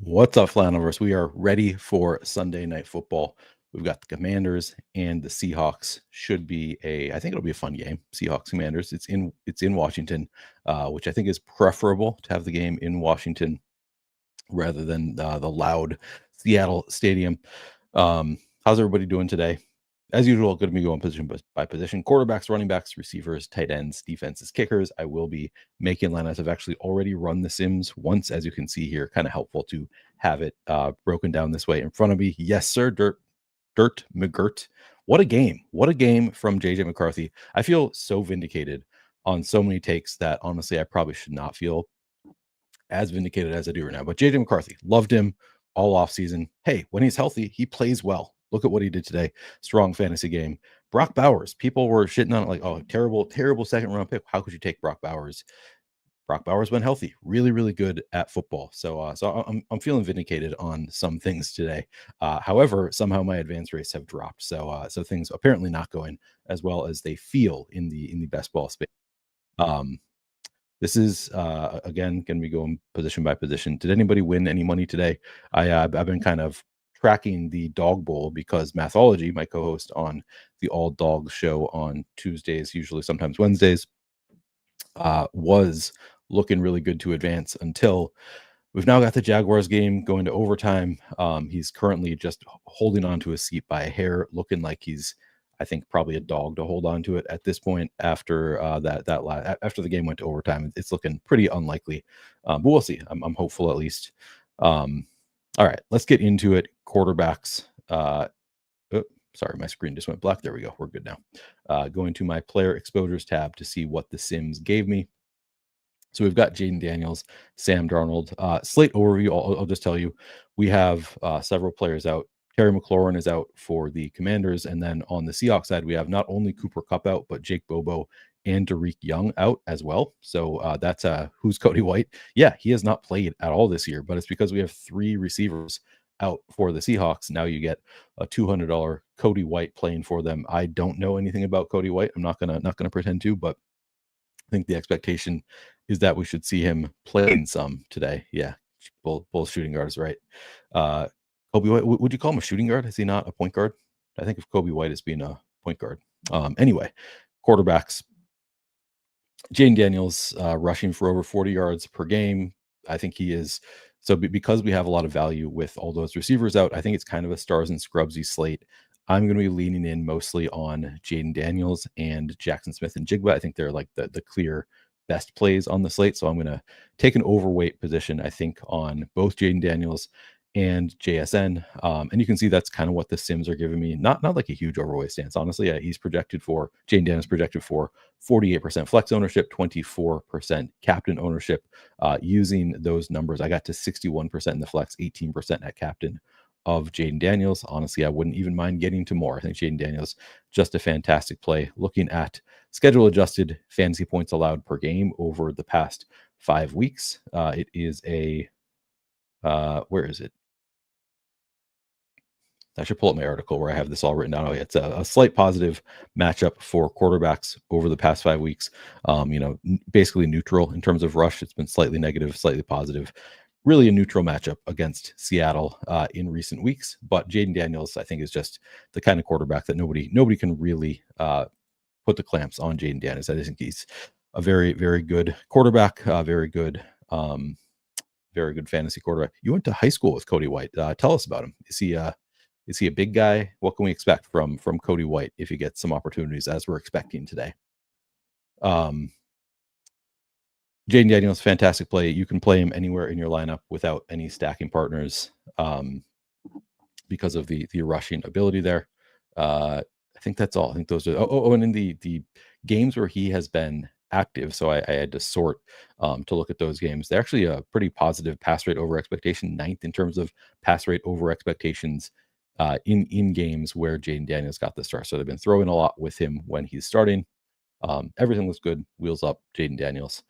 What's up, Flaniverse? We are ready for Sunday Night Football. We've got the Commanders and the Seahawks. I think it'll be a fun game. Seahawks-Commanders. It's in Washington, which I think is preferable to have the game in Washington rather than the loud Seattle stadium. How's everybody doing today? As usual, going to be going position by position. Quarterbacks, running backs, receivers, tight ends, defenses, kickers. I will be making lineups. I've actually already run the Sims once, as you can see here. Kind of helpful to have it broken down this way in front of me. Yes, sir. Dirt McGirt. What a game. What a game from JJ McCarthy. I feel so vindicated on so many takes that honestly I probably should not feel as vindicated as I do right now. But JJ McCarthy, loved him all offseason. Hey, when he's healthy, he plays well. Look at what he did today. Strong fantasy game. Brock Bowers, people were shitting on it like, oh, terrible second round pick. How could you take Brock Bowers? Brock Bowers went healthy, really, really good at football. So I'm feeling vindicated on some things today. However, somehow my advance rates have dropped. So things apparently not going as well as they feel in the best ball space. This is again going to be going position by position. Did anybody win any money today? I've been kind of tracking the dog bowl because Mathology, my co-host on the All Dogs show on Tuesdays, usually sometimes Wednesdays, was looking really good to advance until we've now got the Jaguars game going to overtime. He's currently just holding on to his seat by a hair, looking like he's, I think, probably a dog to hold on to it at this point. After after the game went to overtime, it's looking pretty unlikely, but we'll see. I'm hopeful at least. All right, let's get into it. Quarterbacks. Sorry, my screen just went black. There we go. We're good now. Going to my player exposures tab to see what the Sims gave me. So we've got Jaden Daniels, Sam Darnold. Slate overview, I'll just tell you, we have several players out. Terry McLaurin is out for the Commanders. And then on the Seahawks side, we have not only Cooper Kupp out, but Jake Bobo and Derek Young out as well. So that's who's Cody White? Yeah, he has not played at all this year, but it's because we have three receivers out for the Seahawks. Now you get a $200 Cody White playing for them. I don't know anything about Cody White. I'm not gonna pretend to, but I think the expectation is that we should see him playing some today. Yeah, both shooting guards, right? Kobe White, would you call him a shooting guard? Is he not a point guard? I think of Kobe White as being a point guard. Anyway, quarterbacks. Jaden Daniels rushing for over 40 yards per game. I think he is. So because we have a lot of value with all those receivers out, I think it's kind of a stars and scrubsy slate. I'm going to be leaning in mostly on Jaden Daniels and Jackson Smith and Jigba. I think they're like the clear best plays on the slate. So I'm going to take an overweight position, I think, on both Jaden Daniels and JSN. And you can see that's kind of what the Sims are giving me. Not like a huge overweight stance, honestly. Yeah, Jaden Daniels projected for 48% flex ownership, 24% captain ownership. Using those numbers, I got to 61% in the flex, 18% at captain of Jaden Daniels. Honestly, I wouldn't even mind getting to more. I think Jaden Daniels, just a fantastic play. Looking at schedule adjusted fantasy points allowed per game over the past 5 weeks, it is where is it? I should pull up my article where I have this all written down. Oh, yeah, it's a slight positive matchup for quarterbacks over the past 5 weeks. Basically neutral in terms of rush. It's been slightly negative, slightly positive. Really a neutral matchup against Seattle in recent weeks. But Jaden Daniels, I think, is just the kind of quarterback that nobody can really put the clamps on Jaden Daniels. I think he's a very, very good quarterback, very good fantasy quarterback. You went to high school with Cody White. Tell us about him. Is he a big guy? What can we expect from Cody White if he gets some opportunities as we're expecting today? Jaden Daniels, fantastic play. You can play him anywhere in your lineup without any stacking partners because of the rushing ability there. I think that's all. I think those are. And in the games where he has been active, so I had to sort to look at those games. They're actually a pretty positive pass rate over expectation, 9th in terms of pass rate over expectations in games where Jaden Daniels got the start. So they've been throwing a lot with him when he's starting. Everything looks good. Wheels up, Jaden Daniels.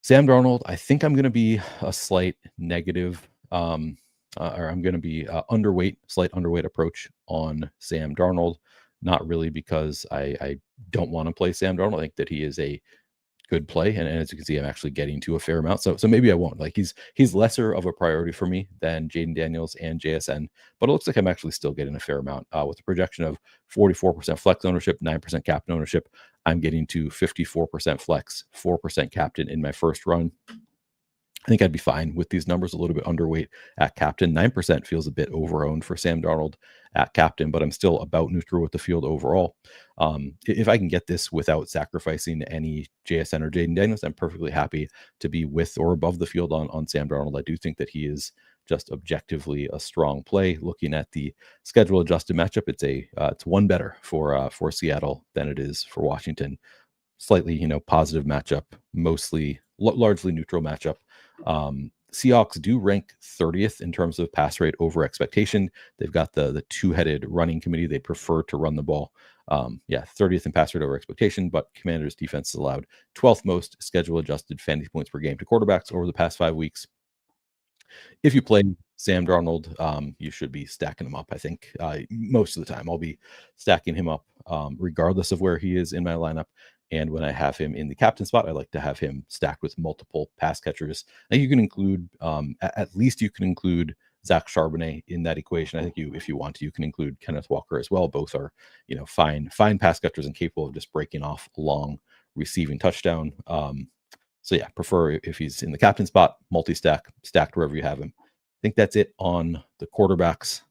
Sam Darnold, I think I'm going to be a slight negative, or I'm going to be slight underweight approach on Sam Darnold. Not really because I don't want to play Sam Darnold. I think that he is a good play, and as you can see, I'm actually getting to a fair amount. So maybe I won't. Like he's lesser of a priority for me than Jaden Daniels and JSN, but it looks like I'm actually still getting a fair amount with a projection of 44% flex ownership, 9% captain ownership. I'm getting to 54% flex, 4% captain in my first run. I think I'd be fine with these numbers, a little bit underweight at captain. 9% feels a bit overowned for Sam Darnold at captain, but I'm still about neutral with the field overall. If I can get this without sacrificing any JSN or Jaden Daniels, I'm perfectly happy to be with or above the field on Sam Darnold. I do think that he is just objectively a strong play. Looking at the schedule adjusted matchup, it's one better for Seattle than it is for Washington. Slightly, positive matchup, mostly largely neutral matchup. Seahawks do rank 30th in terms of pass rate over expectation. They've got the two-headed running committee. They prefer to run the ball. 30th in pass rate over expectation, but Commanders defense is allowed 12th most schedule adjusted fantasy points per game to quarterbacks over the past 5 weeks. If you play Sam Darnold, you should be stacking him up. I think most of the time I'll be stacking him up regardless of where he is in my lineup. And when I have him in the captain spot, I like to have him stacked with multiple pass catchers. And you can include, at least you can include Zach Charbonnet in that equation. I think if you want to, you can include Kenneth Walker as well. Both are, fine pass catchers and capable of just breaking off a long receiving touchdown. Prefer if he's in the captain spot, multi-stack, stacked wherever you have him. I think that's it on the quarterbacks.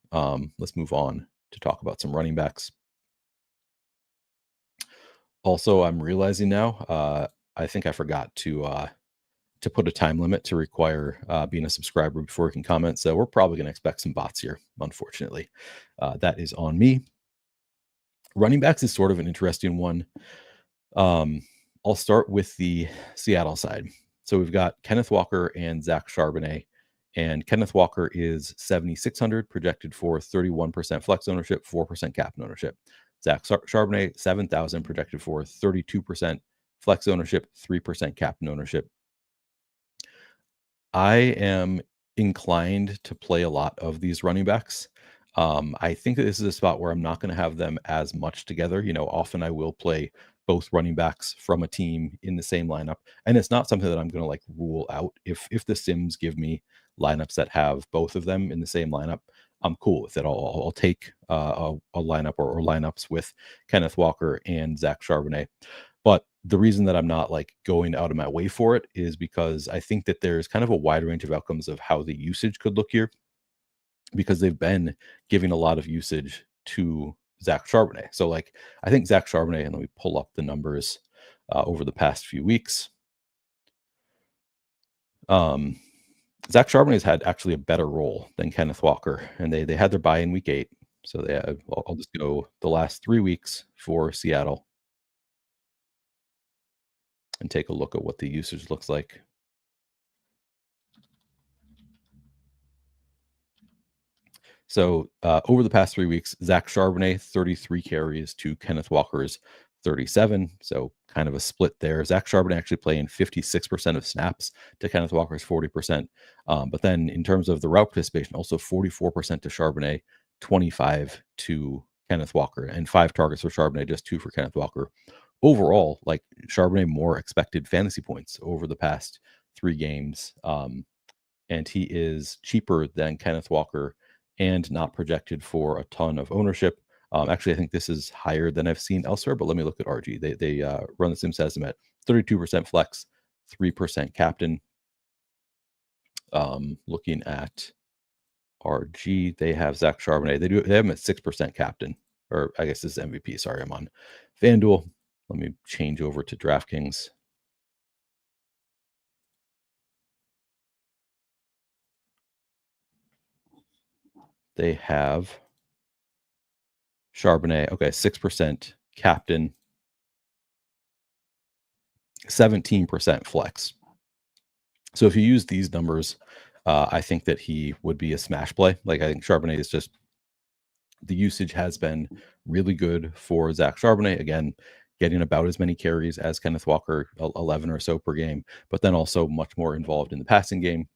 Let's move on to talk about some running backs. Also, I'm realizing now, I think I forgot to put a time limit to require being a subscriber before you can comment. So we're probably going to expect some bots here, unfortunately. That is on me. Running backs is sort of an interesting one. I'll start with the Seattle side. So we've got Kenneth Walker and Zach Charbonnet. And Kenneth Walker is 7,600, projected for 31% flex ownership, 4% captain ownership. Zach Charbonnet, 7,000, projected for 32% flex ownership, 3% captain ownership. I am inclined to play a lot of these running backs. I think that this is a spot where I'm not going to have them as much together. Often I will play both running backs from a team in the same lineup, and it's not something that I'm going to rule out. If the Sims give me lineups that have both of them in the same lineup, I'm cool with it. I'll take a lineup or lineups with Kenneth Walker and Zach Charbonnet. But the reason that I'm not going out of my way for it is because I think that there's kind of a wide range of outcomes of how the usage could look here, because they've been giving a lot of usage to Zach Charbonnet. So I think Zach Charbonnet, and let me pull up the numbers over the past few weeks. Zach Charbonnet's had actually a better role than Kenneth Walker, and they had their bye in week 8. So I'll just go the last 3 weeks for Seattle and take a look at what the usage looks like. So over the past 3 weeks, Zach Charbonnet, 33 carries to Kenneth Walker's 37. So kind of a split there. Zach Charbonnet actually playing 56% of snaps to Kenneth Walker's 40%. But then in terms of the route participation, also 44% to Charbonnet, 25 to Kenneth Walker, and 5 targets for Charbonnet, just 2 for Kenneth Walker. Overall, Charbonnet more expected fantasy points over the past 3 games. And he is cheaper than Kenneth Walker and not projected for a ton of ownership. Actually, I think this is higher than I've seen elsewhere, but let me look at RG. They run the Sims has him at 32% flex, 3% captain. Looking at RG, they have Zach Charbonnet. They have him at 6% captain, or I guess this is MVP. Sorry, I'm on FanDuel. Let me change over to DraftKings. They have Charbonnet, okay, 6% captain, 17% flex. So if you use these numbers, I think that he would be a smash play. I think Charbonnet is just, the usage has been really good for Zach Charbonnet. Again, getting about as many carries as Kenneth Walker, 11 or so per game, but then also much more involved in the passing game,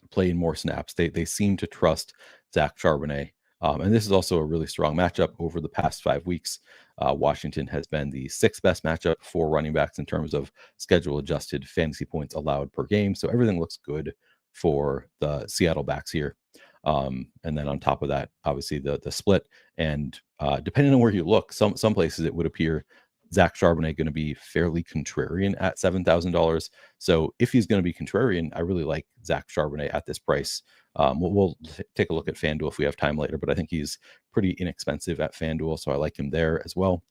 playing more snaps. They seem to trust Zach Charbonnet And this is also a really strong matchup over the past 5 weeks. Washington has been the sixth best matchup for running backs in terms of schedule adjusted fantasy points allowed per game. So everything looks good for the Seattle backs here. And then on top of that, obviously the split. And depending on where you look, some places it would appear Zach Charbonnet going to be fairly contrarian at $7,000. So if he's going to be contrarian, I really like Zach Charbonnet at this price. We'll take a look at FanDuel if we have time later, but I think he's pretty inexpensive at FanDuel, so I like him there as well.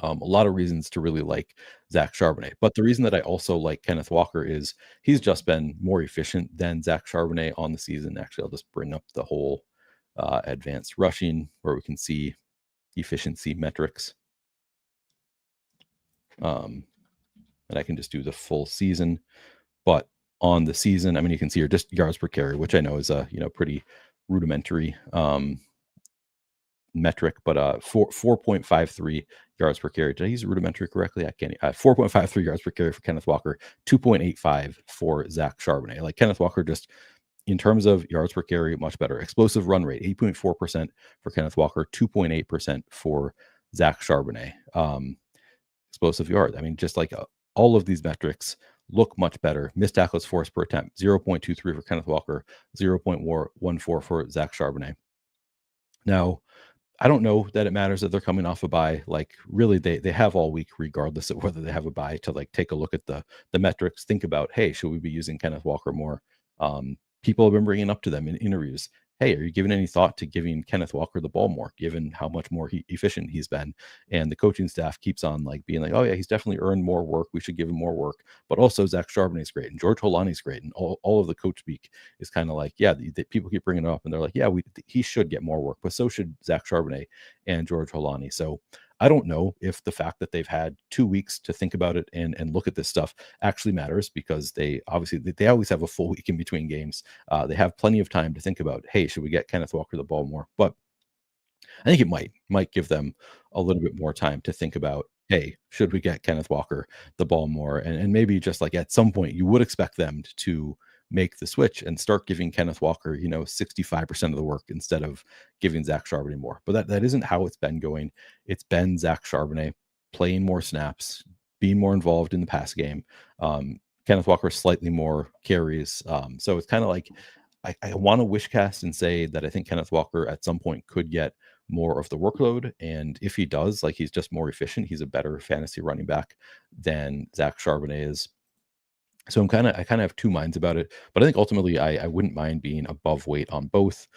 A lot of reasons to really like Zach Charbonnet. But the reason that I also like Kenneth Walker is he's just been more efficient than Zach Charbonnet on the season. Actually, I'll just bring up the whole advanced rushing where we can see efficiency metrics. And I can just do the full season. But on the season, I mean, you can see here just yards per carry, which I know is a pretty rudimentary metric, but 4.53 yards per carry. Did I use rudimentary correctly? I can't. 4.53 yards per carry for Kenneth Walker, 2.85 for Zach Charbonnet. Like Kenneth Walker, just in terms of yards per carry, much better. Explosive run rate, 8.4% for Kenneth Walker, 2.8% for Zach Charbonnet. Explosive yards. I mean, just like all of these metrics look much better. Missed tackles forced per attempt, 0.23 for Kenneth Walker, 0.14 for Zach Charbonnet. Now, I don't know that it matters that they're coming off a bye. Like really, they have all week, regardless of whether they have a bye, to like take a look at the metrics. Think about, hey, should we be using Kenneth Walker more? People have been bringing up to them in interviews. Hey, are you giving any thought to giving Kenneth Walker the ball more, given how much more efficient he's been? And the coaching staff keeps on like being like, oh yeah, he's definitely earned more work. We should give him more work. But also Zach Charbonnet's great and George Holani's great, and all of the coach speak is kind of like, yeah, the people keep bringing it up, and they're like, yeah, he should get more work, but so should Zach Charbonnet and George Holani. So I don't know if the fact that they've had 2 weeks to think about it and look at this stuff actually matters, because they always have a full week in between games. They have plenty of time to think about, hey, should we get Kenneth Walker the ball more? But I think it might give them a little bit more time to think about, hey, should we get Kenneth Walker the ball more? And maybe just like at some point you would expect them to make the switch and start giving Kenneth Walker, 65% of the work instead of giving Zach Charbonnet more. But that isn't how it's been going. It's been Zach Charbonnet playing more snaps, being more involved in the pass game. Kenneth Walker slightly more carries. So it's kind of like I want to wish cast and say that I think Kenneth Walker at some point could get more of the workload. And if he does, like he's just more efficient, he's a better fantasy running back than Zach Charbonnet is. So I kind of have two minds about it, but I think ultimately I wouldn't mind being above weight on both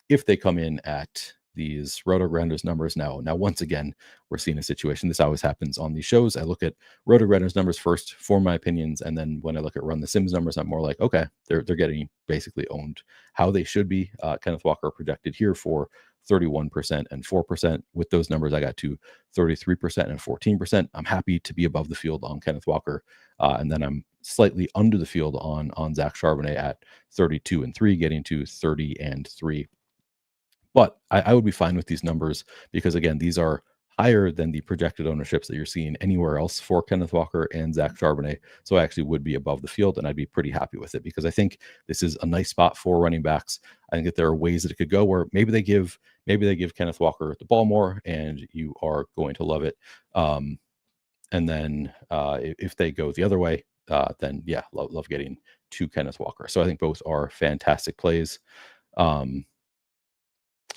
if they come in at these Roto-Grinders numbers. Now once again, we're seeing a situation. This always happens on these shows. I look at Roto-Grinders numbers first for my opinions, and then when I look at Run the Sims numbers, I'm more like, okay, they're getting basically owned how they should be. Kenneth Walker projected here for 31% and 4%. With those numbers, I got to 33% and 14%. I'm happy to be above the field on Kenneth Walker. And then I'm slightly under the field on Zach Charbonnet at 32 and 3, getting to 30 and 3. But I would be fine with these numbers because, again, these are higher than the projected ownerships that you're seeing anywhere else for Kenneth Walker and Zach Charbonnet. So I actually would be above the field, and I'd be pretty happy with it because I think this is a nice spot for running backs. I think that there are ways that it could go where maybe they give Kenneth Walker the ball more, and you are going to love it. And then if they go the other way, then yeah, love getting to Kenneth Walker. So I think both are fantastic plays.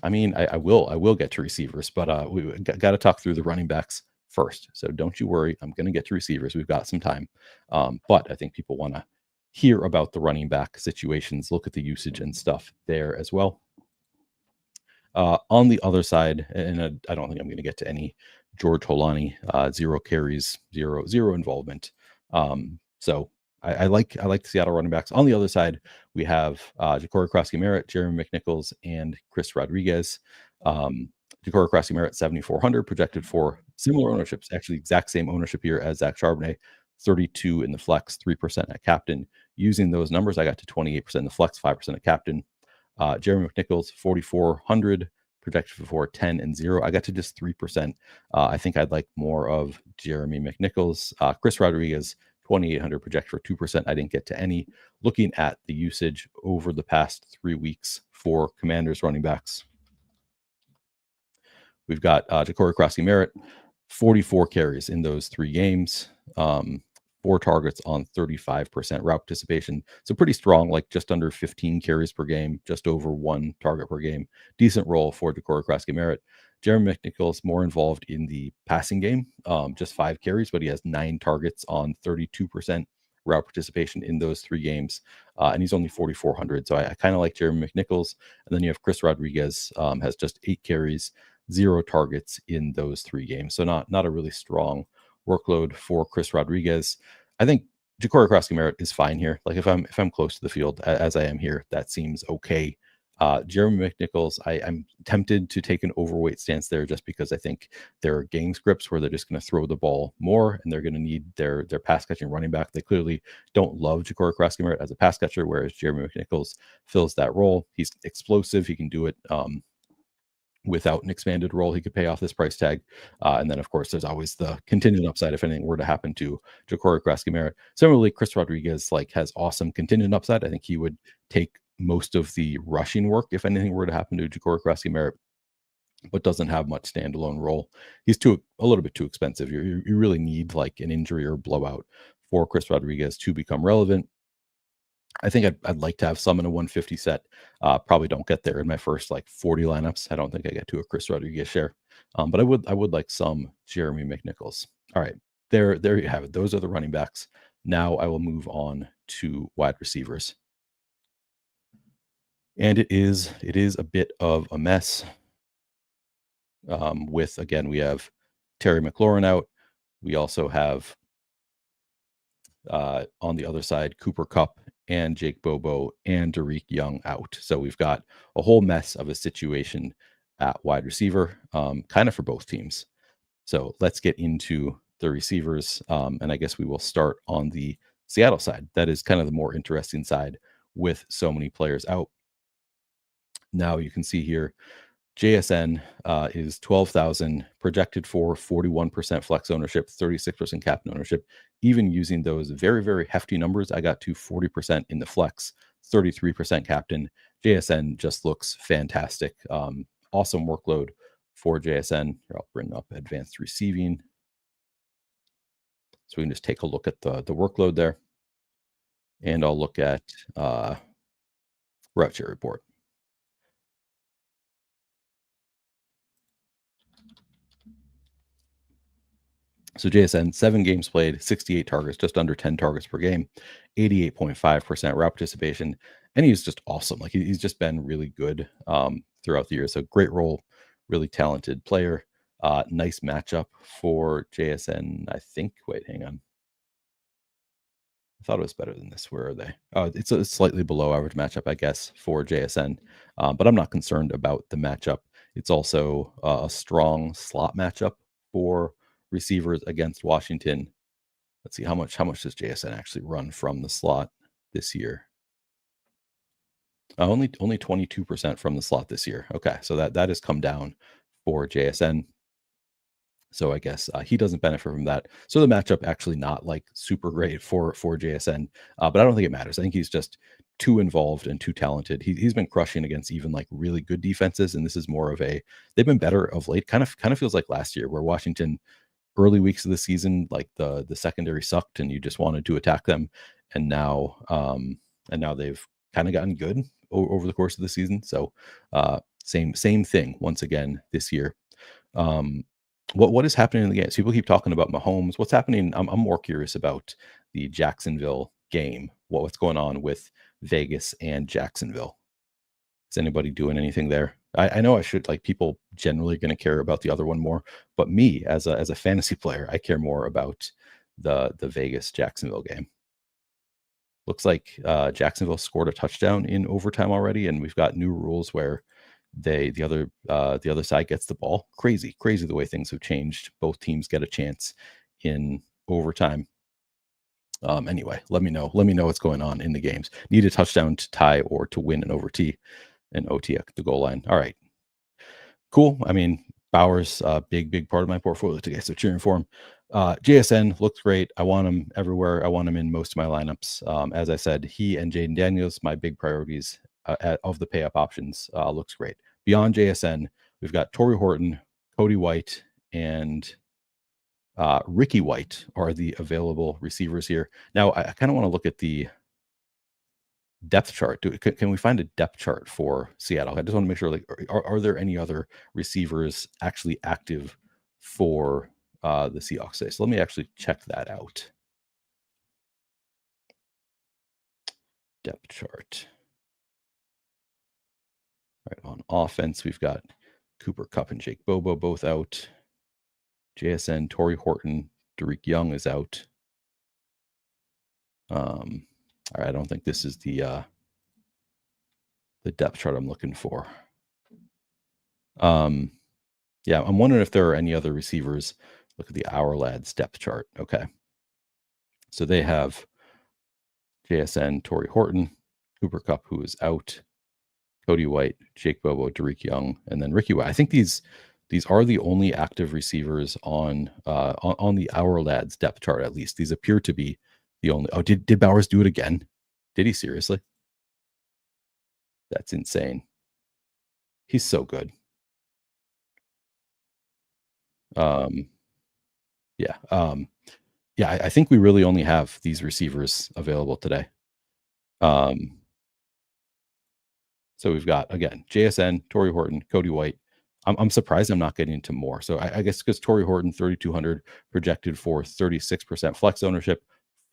I mean, I will get to receivers, but we got to talk through the running backs first. So don't you worry, I'm going to get to receivers. We've got some time, but I think people want to hear about the running back situations, look at the usage and stuff there as well. On the other side, and I don't think I'm going to get to any George Holani, 0 carries, zero involvement. So I like the Seattle running backs. On the other side, we have Ja'Cory Crosky-Merritt, Jeremy McNichols, and Chris Rodriguez. Ja'Cory Crosky-Merritt, 7,400, projected for similar ownerships, actually exact same ownership here as Zach Charbonnet, 32 in the flex, 3% at captain. Using those numbers, I got to 28% in the flex, 5% at captain. Jeremy McNichols, 4,400, projected for 10 and 0. I got to just 3%. I think I'd like more of Jeremy McNichols. Chris Rodriguez, 2,800 project for 2%. I didn't get to any. Looking at the usage over the past 3 weeks for Commanders running backs, we've got Ja'Cory Crosky-Merritt, 44 carries in those 3 games, 4 targets on 35% route participation. So pretty strong, like just under 15 carries per game, just over 1 target per game. Decent role for Ja'Cory Crosky-Merritt. Jeremy McNichols more involved in the passing game, just 5 carries, but he has 9 targets on 32% route participation in those 3 games, and he's only 4,400. So I kind of like Jeremy McNichols. And then you have Chris Rodriguez, has just 8 carries, 0 targets in those 3 games. So not a really strong workload for Chris Rodriguez. I think Ja'Cory Crosky-Merritt is fine here. Like if I'm close to the field as I am here, that seems okay. Jeremy McNichols, I'm tempted to take an overweight stance there just because I think there are game scripts where they're just going to throw the ball more and they're going to need their pass catching running back. They clearly don't love Ja'Cory Crosky-Merritt as a pass catcher, whereas Jeremy McNichols fills that role. He's explosive. He can do it without an expanded role. He could pay off this price tag. And then, of course, there's always the contingent upside if anything were to happen to Ja'Cory Crosky-Merritt. Similarly, Chris Rodriguez has awesome contingent upside. I think he would take most of the rushing work if anything were to happen to Ja'Cory Crosky-Merritt, but doesn't have much standalone role. He's a little bit too expensive. You really need like an injury or blowout for Chris Rodriguez to become relevant. I think I'd like to have some in a 150 set. Probably don't get there in my first 40 lineups. I don't think I get to a Chris Rodriguez share, but I would like some Jeremy McNichols. All right, there you have it. Those are the running backs. Now I will move on to wide receivers, and it is a bit of a mess. Again, we have Terry McLaurin out. We also have on the other side Cooper Kupp and Jake Bobo and Derek Young out. So we've got a whole mess of a situation at wide receiver, kind of for both teams. So let's get into the receivers. And I guess we will start on the Seattle side. That is kind of the more interesting side with so many players out. Now you can see here, JSN is 12,000, projected for 41% flex ownership, 36% captain ownership. Even using those very, very hefty numbers, I got to 40% in the flex, 33% captain. JSN just looks fantastic. Awesome workload for JSN. Here, I'll bring up advanced receiving, so we can just take a look at the workload there. And I'll look at route share report. So JSN, 7 games played, 68 targets, just under 10 targets per game, 88.5% route participation. And he's just awesome. Like he's just been really good throughout the year. So great role, really talented player. Nice matchup for JSN, I think. Wait, hang on. I thought it was better than this. Where are they? Oh, it's a slightly below average matchup, I guess, for JSN. But I'm not concerned about the matchup. It's also a strong slot matchup for receivers against Washington. Let's see how much does JSN actually run from the slot this year? Only 22% from the slot this year. Okay, so that has come down for JSN. So I guess he doesn't benefit from that. So the matchup actually not super great for JSN, but I don't think it matters. I think he's just too involved and too talented. He's been crushing against even really good defenses, and this is more of they've been better of late. Kind of feels like last year where Washington, early weeks of the season, the secondary sucked and you just wanted to attack them, and now they've kind of gotten good over the course of the season. So same thing once again this year. What is happening in the games? People keep talking about Mahomes. What's happening? I'm more curious about the Jacksonville game. What's going on with Vegas and Jacksonville? Is anybody doing anything there? I know I should, people generally going to care about the other one more, but me as a fantasy player, I care more about the Vegas Jacksonville game. Looks like Jacksonville scored a touchdown in overtime already, and we've got new rules where the other side gets the ball. Crazy the way things have changed. Both teams get a chance in overtime. Anyway, let me know what's going on in the games. Need a touchdown to tie or to win an OT at the goal line. All right, cool. I mean, Bowers, big part of my portfolio today, so cheering for him. JSN looks great. I want him everywhere. I want him in most of my lineups. As I said, he and Jaden Daniels, my big priorities of the pay up options, looks great. Beyond JSN, we've got Torrey Horton, Cody White, and Ricky White are the available receivers here. Now, I kind of want to look at the depth chart. Can we find a depth chart for Seattle? I just want to make sure, like, are there any other receivers actually active for the Seahawks today? So let me actually check that out. Depth chart. All right, on offense, we've got Cooper Kupp and Jake Bobo both out. JSN, Torrey Horton, Derek Young is out. All right, I don't think this is the depth chart I'm looking for. Yeah, I'm wondering if there are any other receivers. Look at the Our Lads depth chart. Okay. So they have JSN, Torrey Horton, Cooper Kupp, who is out, Cody White, Jake Bobo, Derek Young, and then Ricky White. I think these are the only active receivers on the Our Lads depth chart, at least. These appear to be the only. Oh, did Bowers do it again? Did he seriously? That's insane. He's so good. Yeah. Yeah, I think we really only have these receivers available today. So we've got, again, JSN, Torrey Horton, Cody White. I'm surprised I'm not getting into more. So I guess because Torrey Horton, 3,200 projected for 36% flex ownership,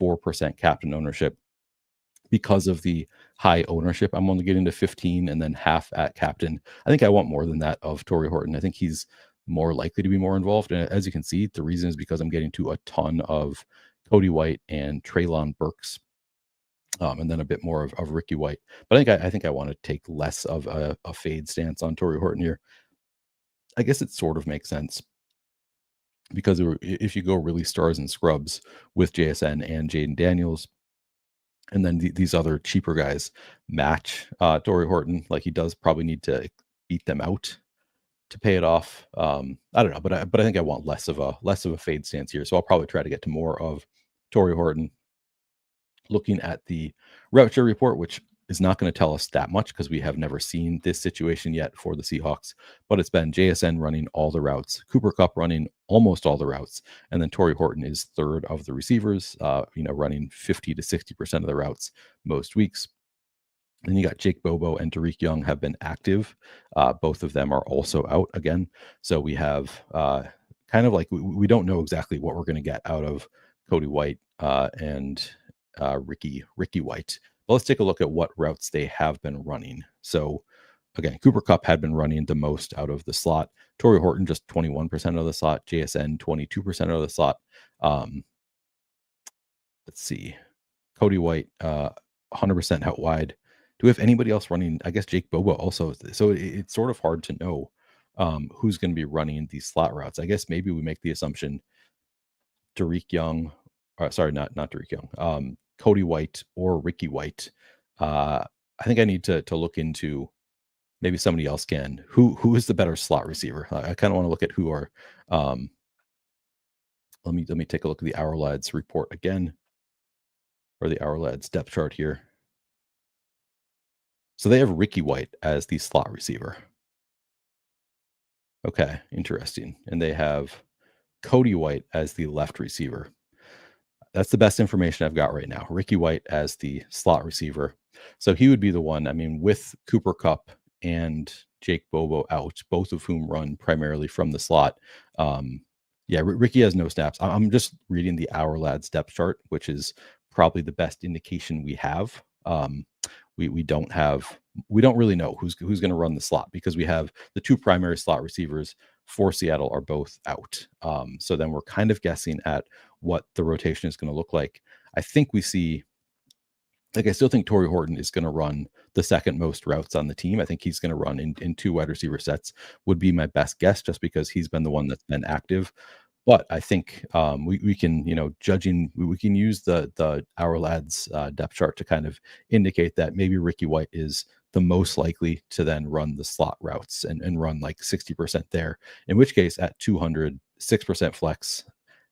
4% captain ownership. Because of the high ownership, I'm only getting to 15 and then half at captain. I think I want more than that of Torrey Horton. I think he's more likely to be more involved. And as you can see, the reason is because I'm getting to a ton of Cody White and Treylon Burks, and then a bit more of Ricky White. But I think I want to take less of a fade stance on Torrey Horton here. I guess it sort of makes sense because if you go really stars and scrubs with JSN and Jaden Daniels, and then these other cheaper guys match Torrey Horton, like he does probably need to beat them out to pay it off. I don't know, but I think I want less of a fade stance here. So I'll probably try to get to more of Torrey Horton. Looking at the route share report, which is not going to tell us that much because we have never seen this situation yet for the Seahawks, but it's been JSN running all the routes, Cooper Kupp running almost all the routes, and then Torrey Horton is third of the receivers, running 50 to 60% of the routes most weeks. Then you got Jake Bobo and Derek Young have been active. Both of them are also out again. So we have kind of like we don't know exactly what we're going to get out of Cody White and Ricky White. But let's take a look at what routes they have been running. So again, Cooper Kupp had been running the most out of the slot. Torrey Horton just 21% of the slot. JSN 22% of the slot. Let's see. Cody White 100% out wide. Do we have anybody else running? I guess Jake Bobo also. So it's sort of hard to know who's going to be running these slot routes. I guess maybe we make the assumption Derek Young, sorry, not Derek Young, Cody White or Ricky White. I think I need to look into maybe somebody else can. Who is the better slot receiver? I kind of want to look at who are. Let me take a look at the Our Lads report again, or the Our Lads depth chart here. So they have Ricky White as the slot receiver. Okay, interesting. And they have Cody White as the left receiver. That's the best information I've got right now. Ricky White as the slot receiver. So he would be the one, I mean, with Cooper Kupp and Jake Bobo out, both of whom run primarily from the slot. Yeah, Ricky has no snaps. I'm just reading the Our Lads depth chart, which is probably the best indication we have. We don't really know who's going to run the slot because we have the two primary slot receivers for Seattle are both out. So then we're kind of guessing at what the rotation is going to look like. I think we see, like, I still think Torrey Horton is going to run the second most routes on the team. I think he's going to run in two wide receiver sets would be my best guess, just because he's been the one that's been active. But I think we can, we can use the Our Lads depth chart to kind of indicate that maybe Ricky White is the most likely to then run the slot routes and run like 60% there. In which case, at 200, 6% flex,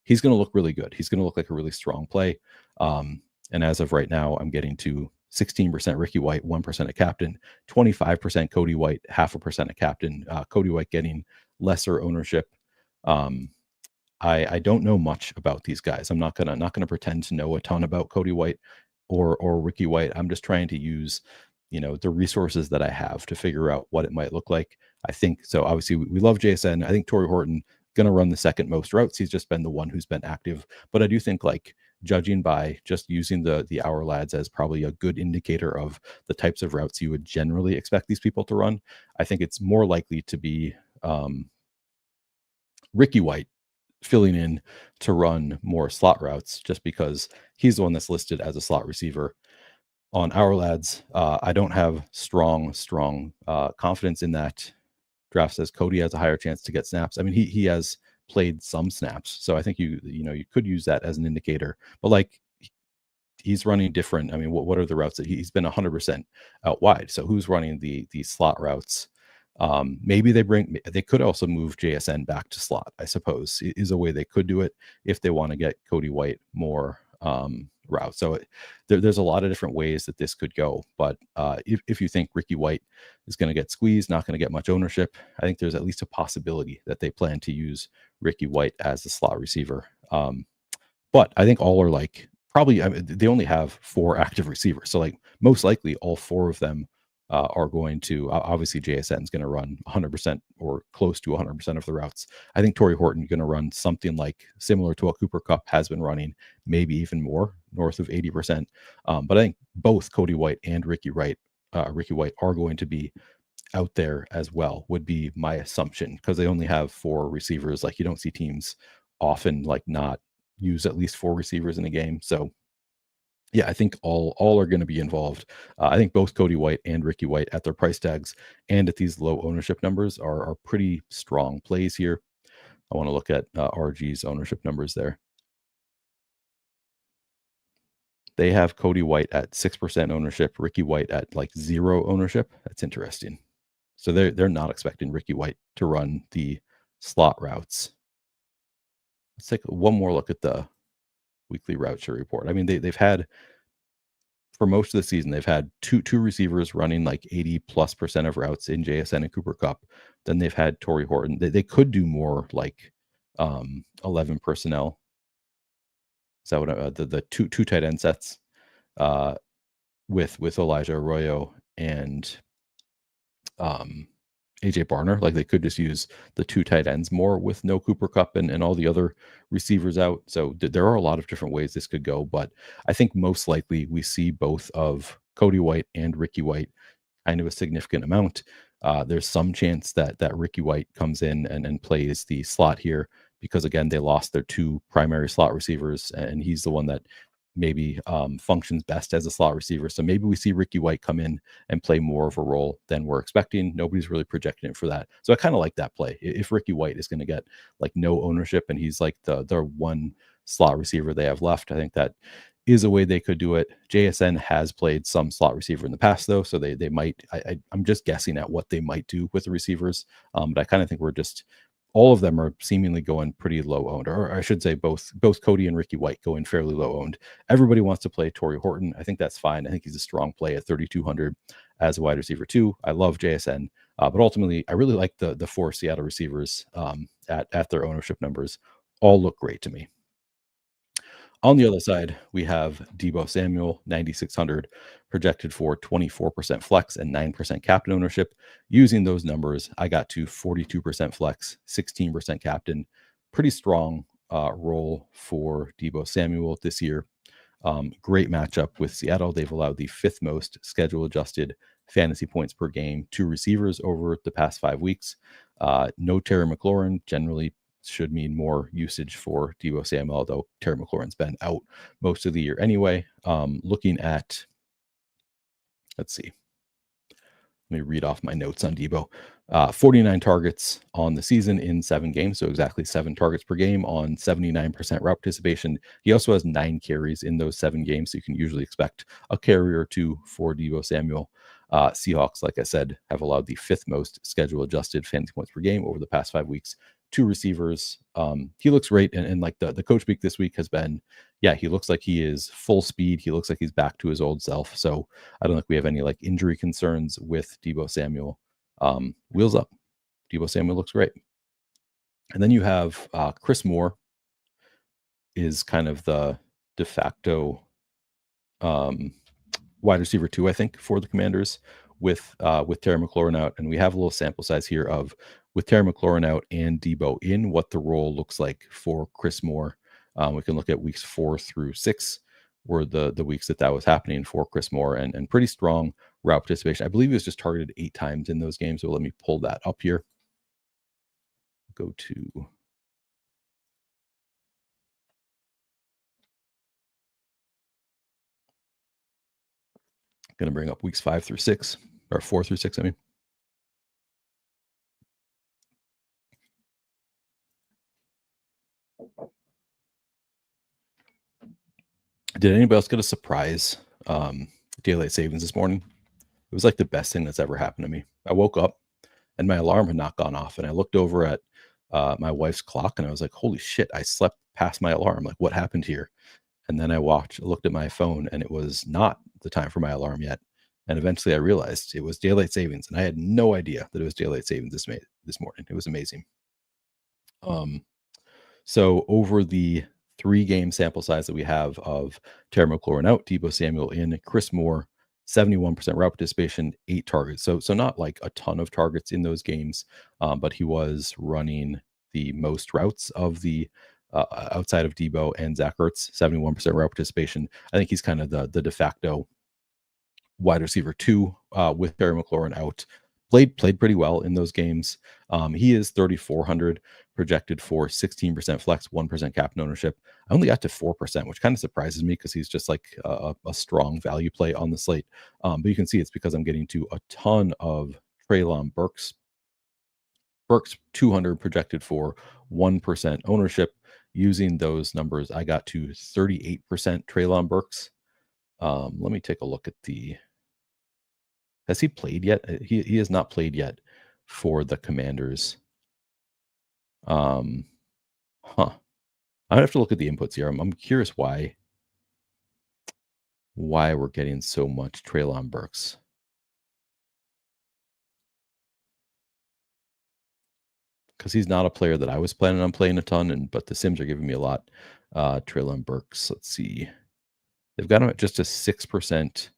he's going to look really good. He's going to look like a really strong play. And as of right now, I'm getting to 16% Ricky White, 1% a captain, 25% Cody White, 0.5% a captain. Cody White getting lesser ownership. I don't know much about these guys. I'm not gonna pretend to know a ton about Cody White or Ricky White. I'm just trying to use, the resources that I have to figure out what it might look like. I think so. Obviously, we love JSN. I think Torrey Horton gonna run the second most routes. He's just been the one who's been active. But I do think, like, judging by just using the hour lads as probably a good indicator of the types of routes you would generally expect these people to run, I think it's more likely to be Ricky White filling in to run more slot routes, just because he's the one that's listed as a slot receiver on our lads. I don't have strong confidence in that. Draft says Cody has a higher chance to get snaps. I mean, he has played some snaps, so I think you could use that as an indicator. But like, he's running different. I mean, what are the routes that he's been 100% out wide? So who's running the slot routes? Maybe they could also move JSN back to slot, I suppose, is a way they could do it if they want to get Cody White more routes. So there's a lot of different ways that this could go. But if you think Ricky White is going to get squeezed, not going to get much ownership, I think there's at least a possibility that they plan to use Ricky White as the slot receiver. But I think all are like, probably, I mean, they only have 4 active receivers. So like, most likely all 4 of them are going to, obviously JSN is going to run 100% or close to 100% of the routes. I think Torrey Horton is going to run something like similar to what Cooper Kupp has been running, maybe even more, north of 80%. But I think both Cody White and Ricky White are going to be out there as well, would be my assumption, because they only have 4 receivers. Like, you don't see teams often like not use at least 4 receivers in a game. So yeah, I think all are going to be involved. I think both Cody White and Ricky White at their price tags and at these low ownership numbers are pretty strong plays here. I want to look at RG's ownership numbers there. They have Cody White at 6% ownership, Ricky White at like 0 ownership. That's interesting. So they're not expecting Ricky White to run the slot routes. Let's take one more look at the weekly route share report. I mean, they've had, for most of the season, they've had two receivers running like 80+% of routes in JSN and Cooper Kupp. Then they've had Torrey Horton. They could do more, like 11 personnel. Is that what the two tight end sets with Elijah Arroyo and AJ Barner? Like, they could just use the 2 tight ends more with no Cooper Kupp and all the other receivers out. So there are a lot of different ways this could go, but I think most likely we see both of Cody White and Ricky White kind of a significant amount. There's some chance that Ricky White comes in and plays the slot here, because again, they lost their 2 primary slot receivers, and he's the one that maybe functions best as a slot receiver. So maybe we see Ricky White come in and play more of a role than we're expecting. Nobody's really projecting it for that. So I kind of like that play. If Ricky White is going to get like no ownership and he's like the one slot receiver they have left, I think that is a way they could do it. JSN has played some slot receiver in the past, though, so they might. I'm just guessing at what they might do with the receivers, but I kind of think all of them are seemingly going pretty low owned, or I should say both Cody and Ricky White going fairly low owned. Everybody wants to play Torrey Horton. I think that's fine. I think he's a strong play at 3,200 as a wide receiver too. I love JSN, but ultimately I really like the 4 Seattle receivers at their ownership numbers. All look great to me. On the other side, we have Deebo Samuel, 9,600, projected for 24% flex and 9% captain ownership. Using those numbers, I got to 42% flex, 16% captain. Pretty strong role for Deebo Samuel this year. Great matchup with Seattle. They've allowed the 5th most schedule adjusted fantasy points per game to receivers over the past 5 weeks. No Terry McLaurin, generally should mean more usage for Deebo Samuel, although Terry McLaurin's been out most of the year anyway. Looking at, let's see, let me read off my notes on Deebo. 49 targets on the season in 7 games, so exactly 7 targets per game on 79% route participation. He also has 9 carries in those 7 games, so you can usually expect a carry or 2 for Deebo Samuel. Seahawks, like I said, have allowed the fifth most schedule adjusted fantasy points per game over the past 5 weeks. Two receivers. He looks great. And like the coach speak this week has been, yeah, he looks like he is full speed. He looks like he's back to his old self. So I don't think we have any like injury concerns with Deebo Samuel. Wheels up. Deebo Samuel looks great. And then you have Chris Moore is kind of the de facto wide receiver 2, I think, for the Commanders with Terry McLaurin out. And we have a little sample size here of with Terry McLaurin out and Deebo in what the role looks like for Chris Moore. We can look at weeks 4 through 6 were the weeks that was happening for Chris Moore, and pretty strong route participation. I believe he was just targeted 8 times in those games. So let me pull that up here. Go to going to bring up weeks 5 through 6 or 4 through 6. I mean, did anybody else get a surprise daylight savings this morning? It was like the best thing that's ever happened to me. I woke up and my alarm had not gone off, and I looked over at my wife's clock and I was like, holy shit, I slept past my alarm. Like, what happened here? And then I looked at my phone, and it was not the time for my alarm yet. And eventually I realized it was daylight savings, and I had no idea that it was daylight savings this morning. It was amazing. So over the 3-game sample size that we have of Terry McLaurin out, Deebo Samuel in, Chris Moore, 71% route participation, 8 targets. So not like a ton of targets in those games, but he was running the most routes of the outside of Deebo and Zach Ertz, 71% route participation. I think he's kind of the de facto wide receiver 2 with Terry McLaurin out. Played pretty well in those games. He is 3,400 projected for 16% flex, 1% cap ownership. I only got to 4%, which kind of surprises me because he's just like a strong value play on the slate. But you can see it's because I'm getting to a ton of Treylon Burks. Burks 200 projected for 1% ownership. Using those numbers, I got to 38% Treylon Burks. Let me take a look at the. Has he played yet? He has not played yet for the Commanders. I have to look at the inputs here. I'm curious why we're getting so much Treylon Burks. Because he's not a player that I was planning on playing a ton, but the Sims are giving me a lot. Treylon Burks, let's see. They've got him at just a 6%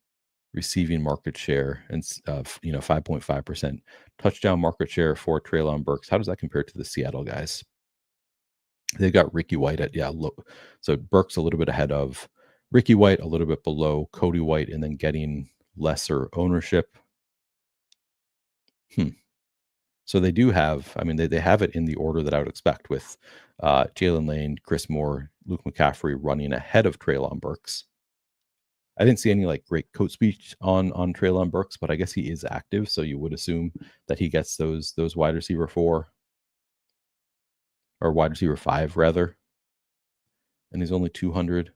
receiving market share and 5.5% touchdown market share for Treylon Burks. How does that compare to the Seattle guys? They've got Ricky White at so Burks a little bit ahead of Ricky White, a little bit below Cody White, and then getting lesser ownership. So they do have, I mean, they have it in the order that I would expect with Jalen Lane, Chris Moore, Luke McCaffrey running ahead of Treylon Burks. I didn't see any like great coach speech on Treylon Burks, but I guess he is active, so you would assume that he gets those wide receiver 4 or wide receiver 5 rather. And he's only 200.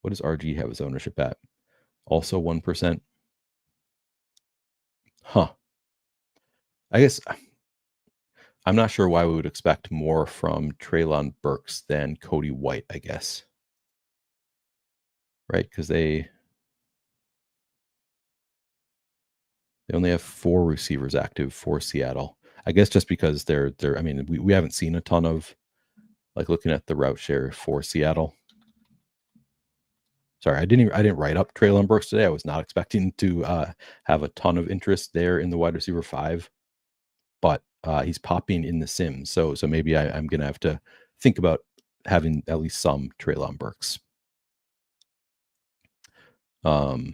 What does RG have his ownership at? Also 1%. Huh. I guess I'm not sure why we would expect more from Treylon Burks than Cody White, I guess. Right? Because they only have 4 receivers active for Seattle. I guess just because they're I mean, we haven't seen a ton of like looking at the route share for Seattle. Sorry, I didn't write up Treylon Burks today. I was not expecting to have a ton of interest there in the wide receiver 5, but he's popping in the Sims. So maybe I'm gonna have to think about having at least some Treylon Burks. So